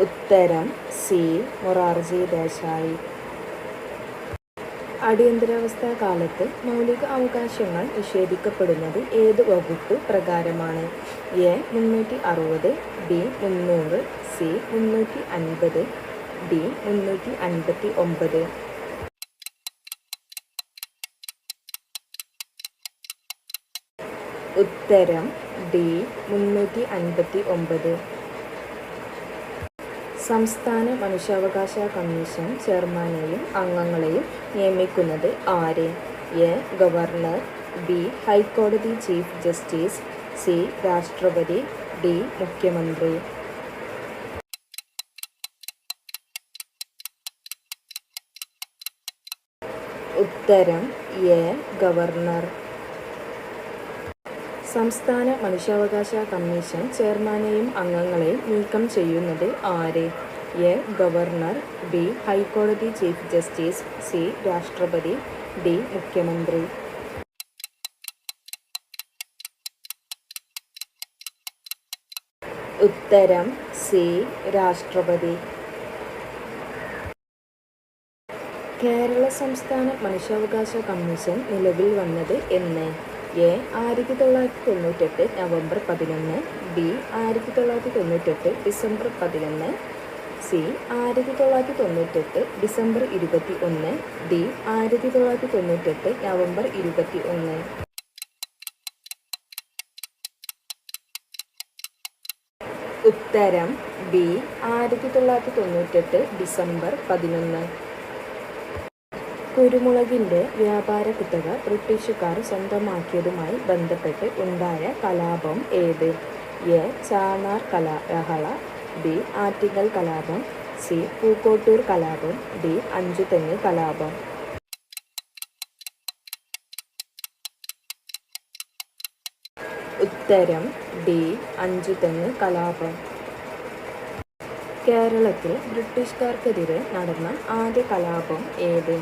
ഉത്തരം സി. മൊറാർജി ദേശായി. അടിയന്തരാവസ്ഥാ കാലത്ത് മൗലിക അവകാശങ്ങൾ നിഷേധിക്കപ്പെടുന്നത് ഏത് വകുപ്പ് പ്രകാരമാണ്? എ. 360, ബി. 300, സി. 350, ഡി. 359. ഉത്തരം ഡി. 359. സംസ്ഥാന മനുഷ്യാവകാശ കമ്മീഷൻ ചെയർമാനെയും അംഗങ്ങളെയും നിയമിക്കുന്നത് ആര്? എ. Governor, B. ഹൈക്കോടതി ചീഫ് ജസ്റ്റിസ്, സി. രാഷ്ട്രപതി, ഡി. മുഖ്യമന്ത്രി. ഉത്തരം എ. ഗവർണർ. സംസ്ഥാന മനുഷ്യാവകാശ കമ്മീഷൻ ചെയർമാനെയും അംഗങ്ങളെയും നീക്കം ചെയ്യുന്നത് ആര്? എ. Governor, B. ഹൈക്കോടതി ചീഫ് ജസ്റ്റിസ്, സി. രാഷ്ട്രപതി, ഡി. മുഖ്യമന്ത്രി. ഉത്തരം സി. രാഷ്ട്രപതി. കേരള സംസ്ഥാന മനുഷ്യാവകാശ കമ്മീഷൻ നിലവിൽ വന്നത് എന്ന്? A. 1998 November 11, B. 1998 December 11, C. 1998 December 21, D. 1998 November 21. ഉത്തരം ബി. 1998 ഡിസംബർ 11. കുരുമുളകിൻ്റെ വ്യാപാര കുത്തക ബ്രിട്ടീഷുകാർ സ്വന്തമാക്കിയതുമായി ബന്ധപ്പെട്ട് ഉണ്ടായ കലാപം ഏത്? എ. ചാന്നാർ ലഹള, ബി. ആറ്റിങ്ങൽ കലാപം, സി. പൂക്കോട്ടൂർ കലാപം, ഡി. അഞ്ചുതെങ്ങ് കലാപം. ഉത്തരം ഡി. അഞ്ചുതെങ്ങ് കലാപം. കേരളത്തിൽ ബ്രിട്ടീഷുകാർക്കെതിരെ നടന്ന ആദ്യ കലാപം ഏത്?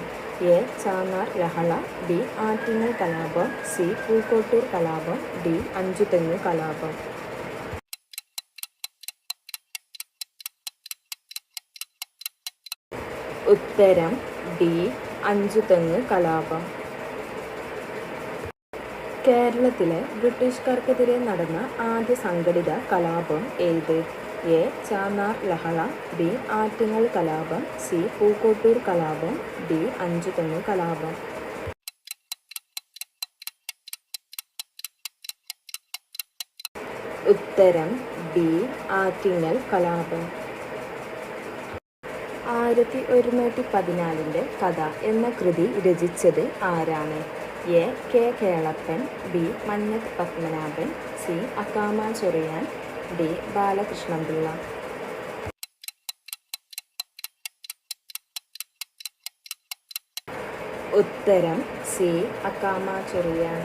എ. ചാന്നാർ ലഹള, ബി. ആറ്റിങ്ങൽ കലാപം, സി. പൂക്കോട്ടൂർ കലാപം, ഡി. അഞ്ചുതെങ്ങ് കലാപം. ഉത്തരം ഡി. അഞ്ചുതെങ്ങ് കലാപം. കേരളത്തിലെ ബ്രിട്ടീഷുകാർക്കെതിരെ നടന്ന ആദ്യ സംഘടിത കലാപം ഏത്? എ. ചാന്നാർ ലഹള, ബി. ആറ്റിങ്ങൽ കലാപം, സി. പൂക്കോട്ടൂർ കലാപം, ഡി. അഞ്ചുതെങ്ങ് കലാപം. ഉത്തരം ബി. ആറ്റിങ്ങൽ കലാപം. 1114 കഥ എന്ന കൃതി രചിച്ചത് ആരാണ്? A. K. Kelappan, B. Mannath Padmanabhan, C. Akkamma Cheriyan, D. Balakrishnapillai. ഉത്തരം സി. അക്കാമ ചൊറിയാൻ.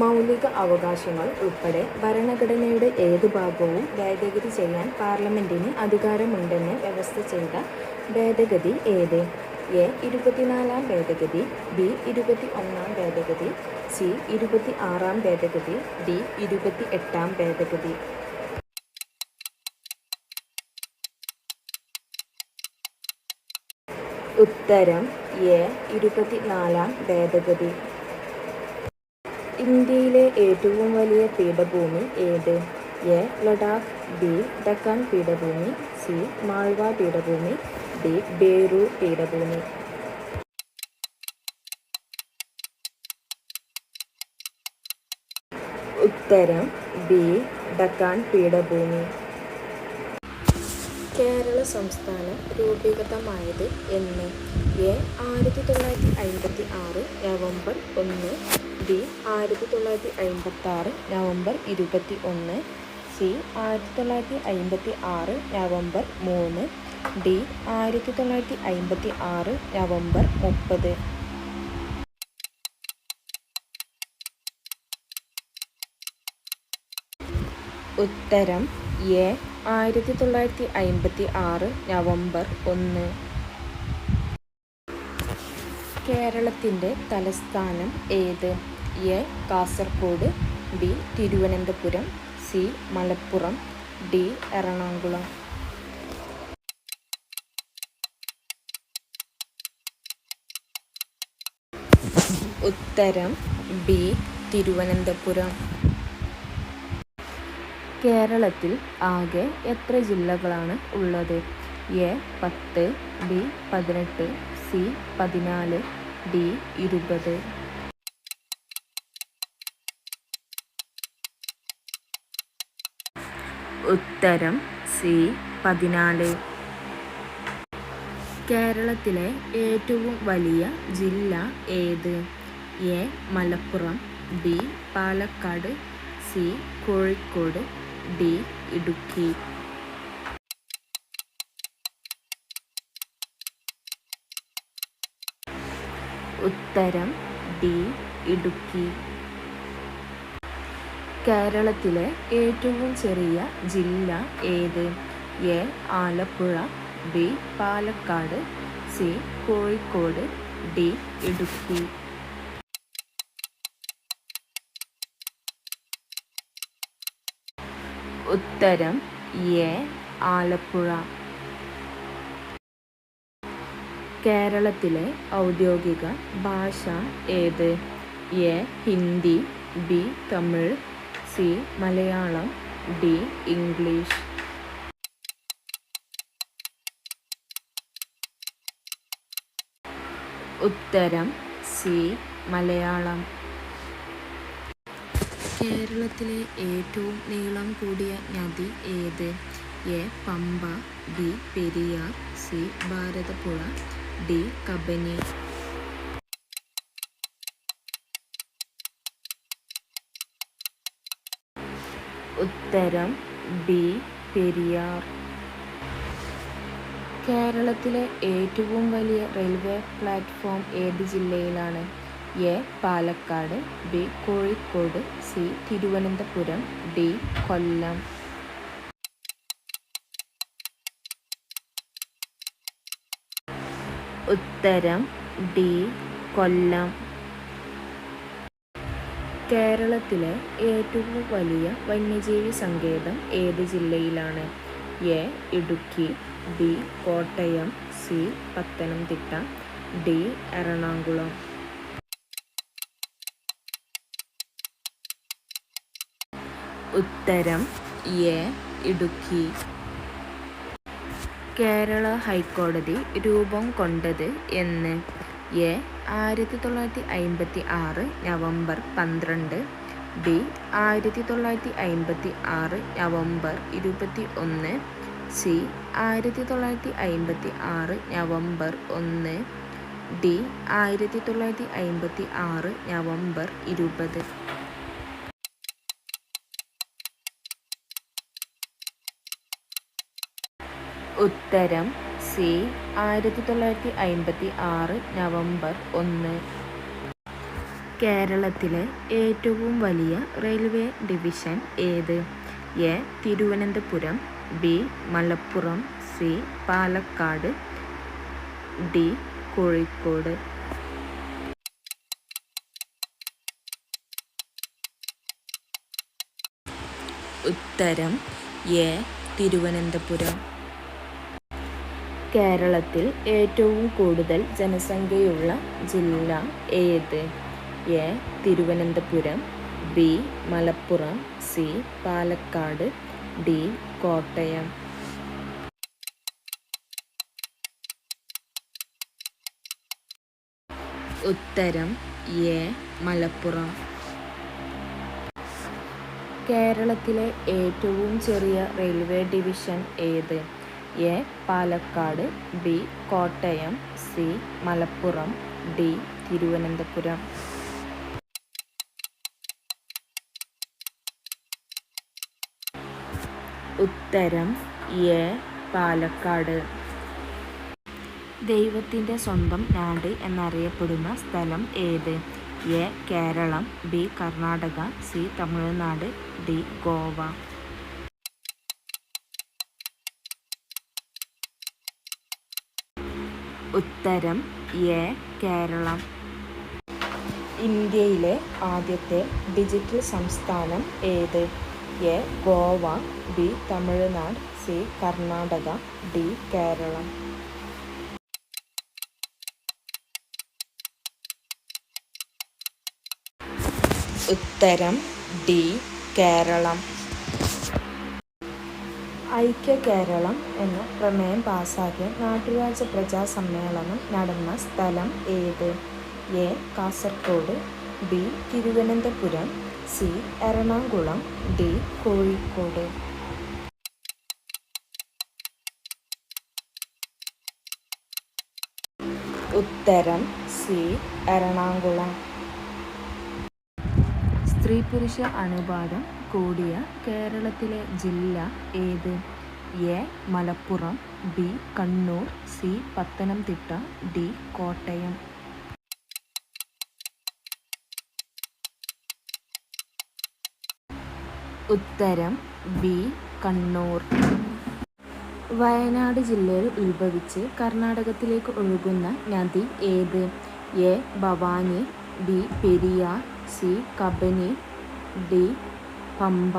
മൗലിക അവകാശങ്ങൾ ഉൾപ്പെടെ ഭരണഘടനയുടെ ഏത് ഭാഗവും ഭേദഗതി ചെയ്യാൻ പാർലമെന്റിന് അധികാരമുണ്ടെന്ന് വ്യവസ്ഥ ചെയ്ത ഭേദഗതി ഏത്? എ. 24-ാം ഭേദഗതി, ബി. 21-ാം ഭേദഗതി, സി. 26-ാം ഭേദഗതി, ഡി. 28-ാം ഭേദഗതി. ഉത്തരം എ. 24-ാം ഭേദഗതി. ഇന്ത്യയിലെ ഏറ്റവും വലിയ പീഠഭൂമി ഏത്? എ. ലഡാക്ക്, ബി. ഡക്കാൻ പീഠഭൂമി, സി. മാൾവ പീഠഭൂമി, ഡി. ബേറു പീഠഭൂമി. ഉത്തരം ബി. ഡക്കാൻ പീഠഭൂമി. കേരള സംസ്ഥാനം രൂപീകൃതമായത് എന്ന്? A. 1956 November 1, B. 1956 November 21, C. 1956 November 3, D. 1956 November 30. ഉത്തരം എ 1956 നവംബർ 1. കേരളത്തിൻ്റെ തലസ്ഥാനം ഏത്? A Kasaragod, B Thiruvananthapuram, C Malappuram, D Ernakulam. ഉത്തരം ബി തിരുവനന്തപുരം. കേരളത്തിൽ ആകെ എത്ര ജില്ലകളാണ് ഉള്ളത്? A 10, B 18, C 14, D 20. ഉത്തരം സി 14. കേരളത്തിലെ ഏറ്റവും വലിയ ജില്ല ഏത്? A Malappuram, B Palakkad, C Kozhikode, D Idukki. ഉത്തരം ഡി ഇടുക്കി. കേരളത്തിലെ ഏറ്റവും ചെറിയ ജില്ല ഏത്? A Alappuzha, B Palakkad, C Kozhikode, D Idukki. ഉത്തരം എ ആലപ്പുഴ. കേരളത്തിലെ ഔദ്യോഗിക ഭാഷ ഏത്? A Hindi, B Tamil, C Malayalam, D English. ഉത്തരം സി മലയാളം. കേരളത്തിലെ ഏറ്റവും നീളം കൂടിയ നദി ഏത്? A Pamba, B Periyar, C Bharathapuzha, D Kabani. ഉത്തരം ബി പെരിയാർ. കേരളത്തിലെ ഏറ്റവും വലിയ റെയിൽവേ പ്ലാറ്റ്ഫോം ഏത് ജില്ലയിലാണ്? A Palakkad, B Kozhikode, C Thiruvananthapuram, D Kollam. ഉത്തരം ഡി കൊല്ലം. കേരളത്തിലെ ഏറ്റവും വലിയ വന്യജീവി സങ്കേതം ഏത് ജില്ലയിലാണ്? A Idukki, B Kottayam, C Pathanamthitta, D Ernakulam. ഉത്തരം എ ഇടുക്കി. കേരള ഹൈക്കോടതി രൂപം കൊണ്ടത് എന്ന്? A 1956 November 12, B 1956 November 21, C 1956 November 1, D 1956 November 20. ഉത്തരം സി 1956 നവംബർ 1. കേരളത്തിലെ ഏറ്റവും വലിയ റെയിൽവേ ഡിവിഷൻ ഏത്? A Thiruvananthapuram, B Malappuram, C Palakkad, D Kozhikode. ഉത്തരം എ തിരുവനന്തപുരം. കേരളത്തിൽ ഏറ്റവും കൂടുതൽ ജനസംഖ്യയുള്ള ജില്ല ഏത്? A Thiruvananthapuram, B Malappuram, C Palakkad, D Kottayam. ഉത്തരം എ മലപ്പുറം. കേരളത്തിലെ ഏറ്റവും ചെറിയ റെയിൽവേ ഡിവിഷൻ ഏത്? A Palakkad, B Kottayam, C Malappuram, D Thiruvananthapuram. ഉത്തരം എ പാലക്കാട്. ദൈവത്തിൻ്റെ സ്വന്തം നാട് എന്നറിയപ്പെടുന്ന സ്ഥലം ഏത്? A Keralam, B Karnataka, C Tamil Nadu, D Goa. ഉത്തരം എ കേരളം. ഇന്ത്യയിലെ ആദ്യത്തെ ഡിജിറ്റൽ സംസ്ഥാനം ഏത്? A Goa, B Tamil Nadu, C Karnataka, D Keralam. ഉത്തരം ഡി കേരളം. ഐക്യ കേരളം എന്ന പ്രമേയം പാസാക്കിയ നാട്ടുരാജ്യ പ്രജാ സമ്മേളനം നടന്ന സ്ഥലം ഏത്? A Kasaragod, B Thiruvananthapuram, C Ernakulam, D Kozhikode. ഉത്തരം സി എറണാകുളം. സ്ത്രീ പുരുഷ അനുപാതം കൂടിയ കേരളത്തിലെ ജില്ല ഏത്? A Malappuram, B Kannur, C Pathanamthitta, D Kottayam. ഉത്തരം ബി കണ്ണൂർ. വയനാട് ജില്ലയിൽ ഉത്ഭവിച്ച് കർണാടകത്തിലേക്ക് ഒഴുകുന്ന നദി ഏത്? A Bhavani, B Periyar, C Kabani, D Pamba.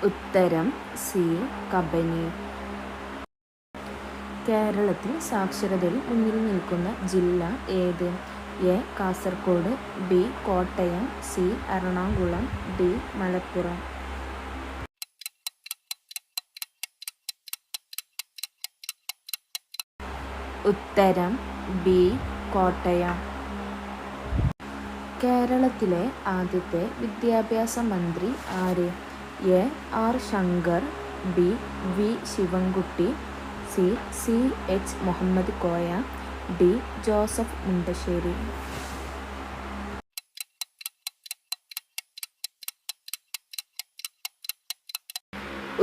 ഉത്തരം സി കബനി. കേരളത്തിൽ സാക്ഷരതയിൽ മുന്നിൽ നിൽക്കുന്ന ജില്ല ഏത്? A Kasaragod, B Kottayam, C Ernakulam, D Malappuram. ഉത്തരം ബി കോട്ടയം. കേരളത്തിലെ ആദ്യത്തെ വിദ്യാഭ്യാസ മന്ത്രി ആര്? A R Shankar, B V Sivankutty, C H Muhammad Koya, D Joseph Mundassery.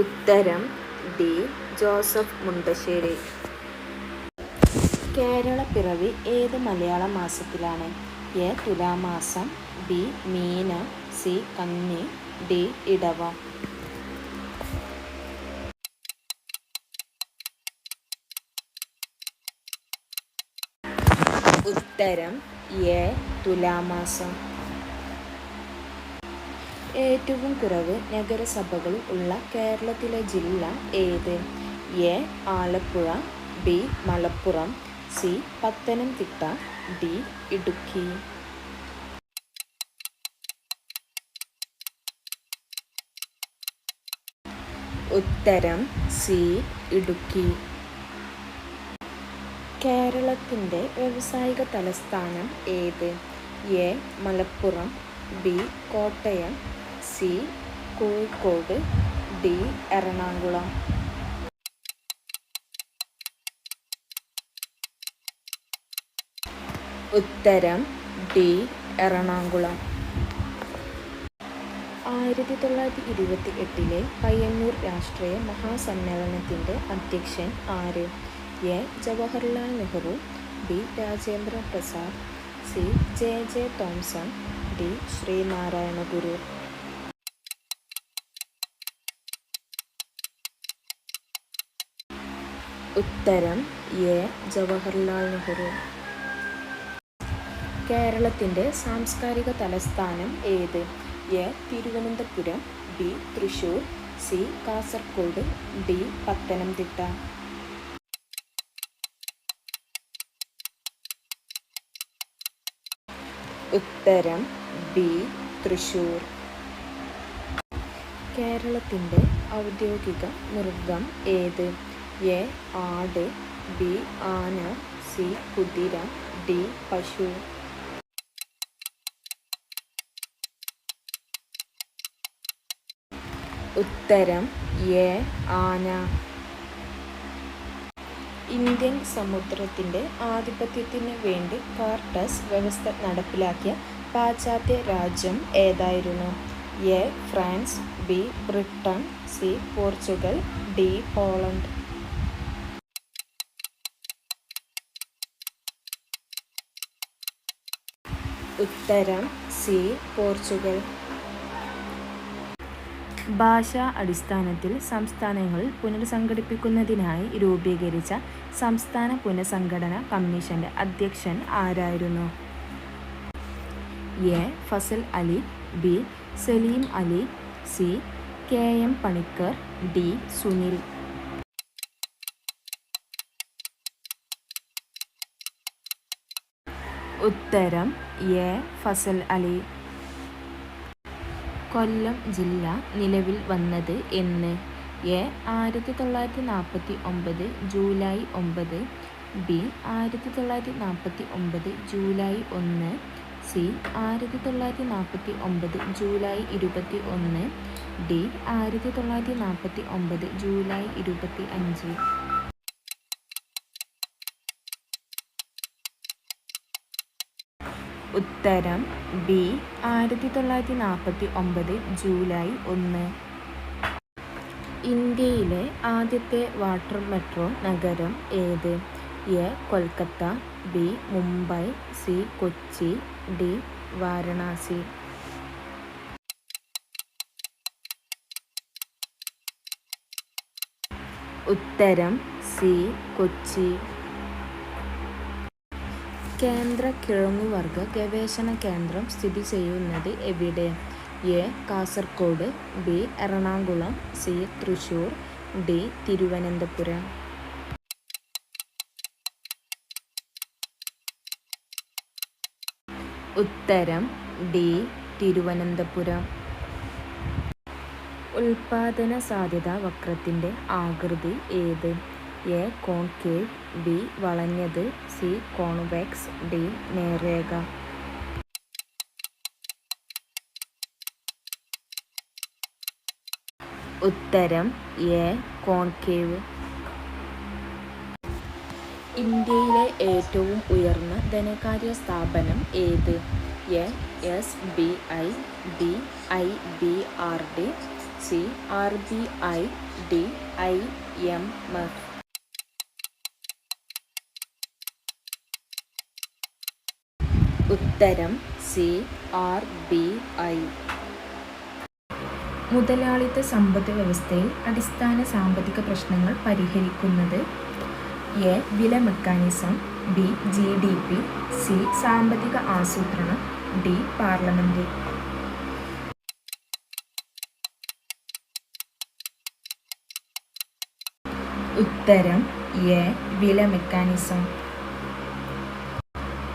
ഉത്തരം ഡി ജോസഫ് മുണ്ടശ്ശേരി. കേരള പിറവി ഏത് മലയാള മാസത്തിലാണ്? എ തുലാമാസം, B Meenam, C Kanni, D Edavam. ഉത്തരം എ തുലാമാസം. ഏറ്റവും കുറവ് നഗരസഭകൾ ഉള്ള കേരളത്തിലെ ജില്ല ഏത്? A Alappuzha, B Malappuram, C Pathanamthitta, D Idukki. ഉത്തരം സി ഇടുക്കി. കേരളത്തിൻ്റെ വ്യാവസായിക തലസ്ഥാനം ഏത്? A Malappuram, B Kottayam, C Kozhikode, D Ernakulam. ഉത്തരം ഡി എറണാകുളം. 1928 പയ്യന്നൂർ രാഷ്ട്രീയ മഹാസമ്മേളനത്തിൻ്റെ അധ്യക്ഷൻ ആര്? A Jawaharlal Nehru, B Rajendra Prasad, C J Thomson, D Sreenarayana Guru. ഉത്തരം എ ജവഹർലാൽ നെഹ്റു. കേരളത്തിൻ്റെ സാംസ്കാരിക തലസ്ഥാനം ഏത്? A Thiruvananthapuram, B Thrissur, C Kasaragod, D Pathanamthitta. ഉത്തരം ബി തൃശ്ശൂർ. കേരളത്തിൻ്റെ ഔദ്യോഗിക മൃഗം ഏത്? എ ആട്, ബി ആന, സി കുതിര, ഡി പശു. ഉത്തരം എ ആന. ഇന്ത്യൻ സമുദ്രത്തിൻ്റെ ആധിപത്യത്തിന് വേണ്ടി കാർട്ടസ് വ്യവസ്ഥ നടപ്പിലാക്കിയ പാശ്ചാത്യ രാജ്യം ഏതായിരുന്നു? A France, B Britain, C Portugal, D Poland. ഉത്തരം സി പോർച്ചുഗൽ. ഭാഷാ അടിസ്ഥാനത്തിൽ സംസ്ഥാനങ്ങൾ പുനർസംഘടിപ്പിക്കുന്നതിനായി രൂപീകരിച്ച സംസ്ഥാന പുനഃസംഘടന കമ്മീഷന്റെ അധ്യക്ഷൻ ആരായിരുന്നു? A. Fazal Ali, B. Saleem Ali, C. K. M. Panikkar, D. Sunil. ഉത്തരം എ. ഫസൽ അലി. കൊല്ലം ജില്ല നിലവിൽ വന്നത് എന്ന്? A. 1949 July 9, B. 1949 July 1, C. 1949 July 21, D. 1949 July 25. ഉത്തരം ബി. 1949 ജൂലൈ 1. ഇന്ത്യയിലെ ആദ്യത്തെ വാട്ടർ മെട്രോ നഗരം ഏത്? A. Kolkata, B. Mumbai, C. Kochi, D. Varanasi. ഉത്തരം സി. കൊച്ചി. കേന്ദ്ര കിഴങ്ങുവർഗ ഗവേഷണ കേന്ദ്രം സ്ഥിതി ചെയ്യുന്നത് എവിടെ? A. Kasaragod, B. Ernakulam, C. Thrissur, D. Thiruvananthapuram. ഉത്തരം ഡി. തിരുവനന്തപുരം. ഉൽപാദന സാധ്യതാ വക്രത്തിന്റെ ആകൃതി ഏത്? എ. Concave, B. വളഞ്ഞത്, സി. Convex, D. നേർരേഖ. ഉത്തരം എ. കോൺകേവ്. ഇന്ത്യയിലെ ഏറ്റവും ഉയർന്ന ധനകാര്യ സ്ഥാപനം ഏത്? A. SBI, B. IBRD, C. RBI, D. IMF. ഉത്തരം സി. RBI. മുതലാളിത്ത സമ്പദ് വ്യവസ്ഥയിൽ അടിസ്ഥാന സാമ്പത്തിക പ്രശ്നങ്ങൾ പരിഹരിക്കുന്നത്? എ. വില മെക്കാനിസം, ബി. GDP, C. സാമ്പത്തിക ആസൂത്രണം, ഡി. പാർലമെന്റ്. ഉത്തരം എ. വില മെക്കാനിസം.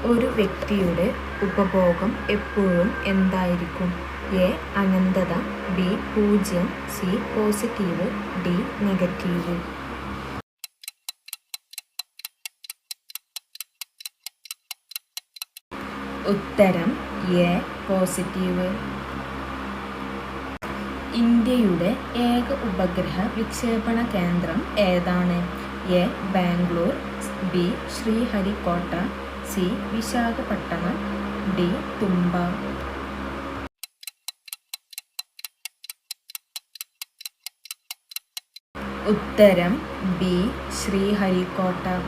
ഒരു വ്യക്തിയുടെ ഉപഭോഗം എപ്പോഴും എന്തായിരിക്കും? എ. അനന്തത, B. 0, C. Positive, D. Negative. ഉത്തരം എ. പോസിറ്റീവ്. ഇന്ത്യയുടെ ഏക ഉപഗ്രഹ വിക്ഷേപണ കേന്ദ്രം ഏതാണ്? A. Bangalore, B. Sriharikota, C. Visakhapatnam, D. Thumba. ഉത്തരം ബി. ശ്രീഹരിക്കോട്ട.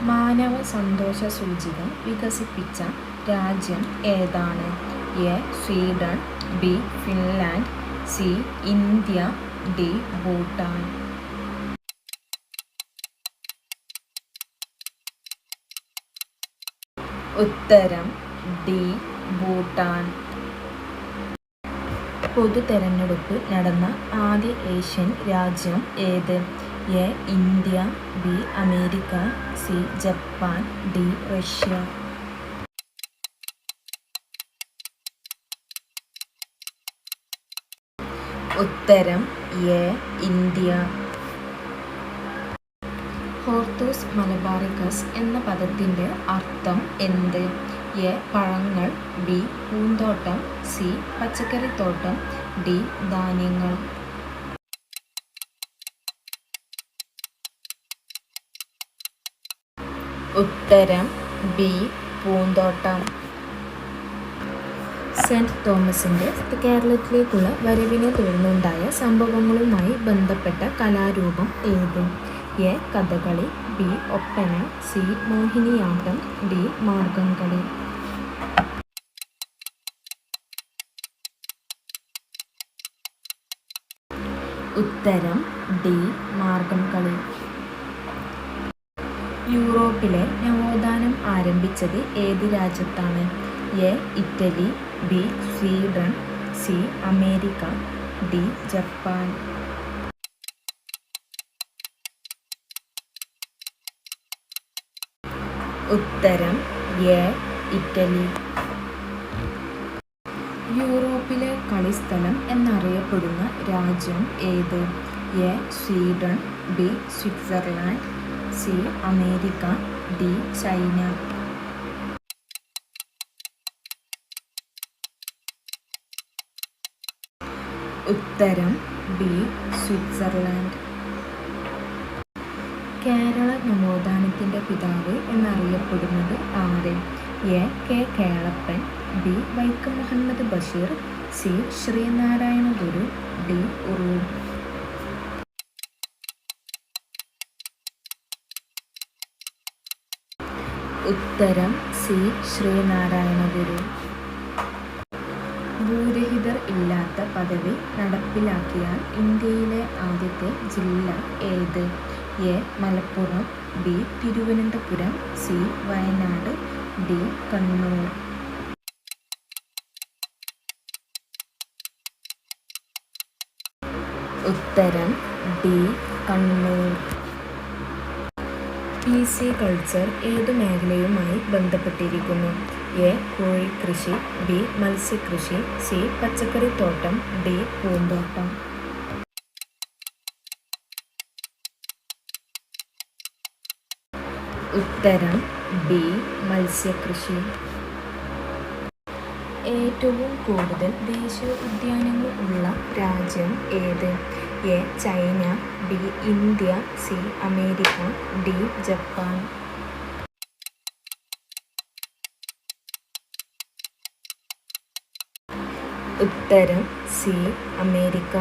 മാനവ സന്തോഷ സൂചിക വികസിപ്പിച്ച രാജ്യം ഏതാണ്? A. Sweden, B. Finland, C. India, D. Bhutan. ഉത്തരം ഡി. ഭൂട്ടാൻ. പൊതു തെരഞ്ഞെടുപ്പ് നടന്ന ആദ്യ ഏഷ്യൻ രാജ്യം ഏത്? A. India, B. America, C. Japan, D. Russia. ഉത്തരം എ. ഇന്ത്യ. ഹോർത്തൂസ് മലബാറിക്കസ് എന്ന പദത്തിന്റെ അർത്ഥം എന്ത്? എ. പഴങ്ങൾ, ബി. പൂന്തോട്ടം, സി. പച്ചക്കറിത്തോട്ടം, ഡി. ധാന്യങ്ങൾ. ഉത്തരം ബി. പൂന്തോട്ടം. സെന്റ് തോമസിന്റെ കേരളത്തിലേക്കുള്ള വരവിനെ തുടർന്നുണ്ടായ സംഭവങ്ങളുമായി ബന്ധപ്പെട്ട കലാരൂപം ഏത്? A. Kathakali, B. Oppana, C. Mohiniyattam, D. Margamkali. ഉത്തരം ഡി മാർഗം കളി. യൂറോപ്പിലെ നവോത്ഥാനം ആരംഭിച്ചത് ഏത് രാജ്യത്താണ്? A Italy, B Sweden, C America, D Japan. ഉത്തരം എ ഇറ്റലി. യൂറോപ്പിലെ കളിസ്ഥലം എന്നറിയപ്പെടുന്ന രാജ്യം ഏത്? A Sweden, B Switzerland, C America, D China. ഉത്തരം ബി സ്വിറ്റ്സർലാൻഡ്. കേരള നവോത്ഥാനത്തിൻ്റെ പിതാവ് എന്നറിയപ്പെടുന്നത് ആര്? A K Kelappan, B Vaikom Muhammad Basheer, C Sreenarayana Guru, D Uroob. ഉത്തരം സി ശ്രീനാരായണ ഗുരു. ഭൂരഹിതർ ഇല്ലാത്ത പദവി നടപ്പിലാക്കിയ ഇന്ത്യയിലെ ആദ്യത്തെ ജില്ല ഏത്? A Malappuram, B Thiruvananthapuram, C Wayanad, D Kannur. ഉത്തരം ഡി കണ്ണൂർ. PC കൾച്ചർ ഏതു മേഖലയുമായി ബന്ധപ്പെട്ടിരിക്കുന്നു? എ കോഴിക്കൃഷി, ബി മത്സ്യകൃഷി, സി പച്ചക്കറിത്തോട്ടം, ഡി പൂന്തോട്ടം. ഉത്തരം ബി മത്സ്യകൃഷി. ഏറ്റവും കൂടുതൽ ദേശീയ ഉദ്യാനങ്ങൾ ഉള്ള രാജ്യം ഏത്? A China, B India, C America, D Japan. ഉത്തരം സി അമേരിക്ക.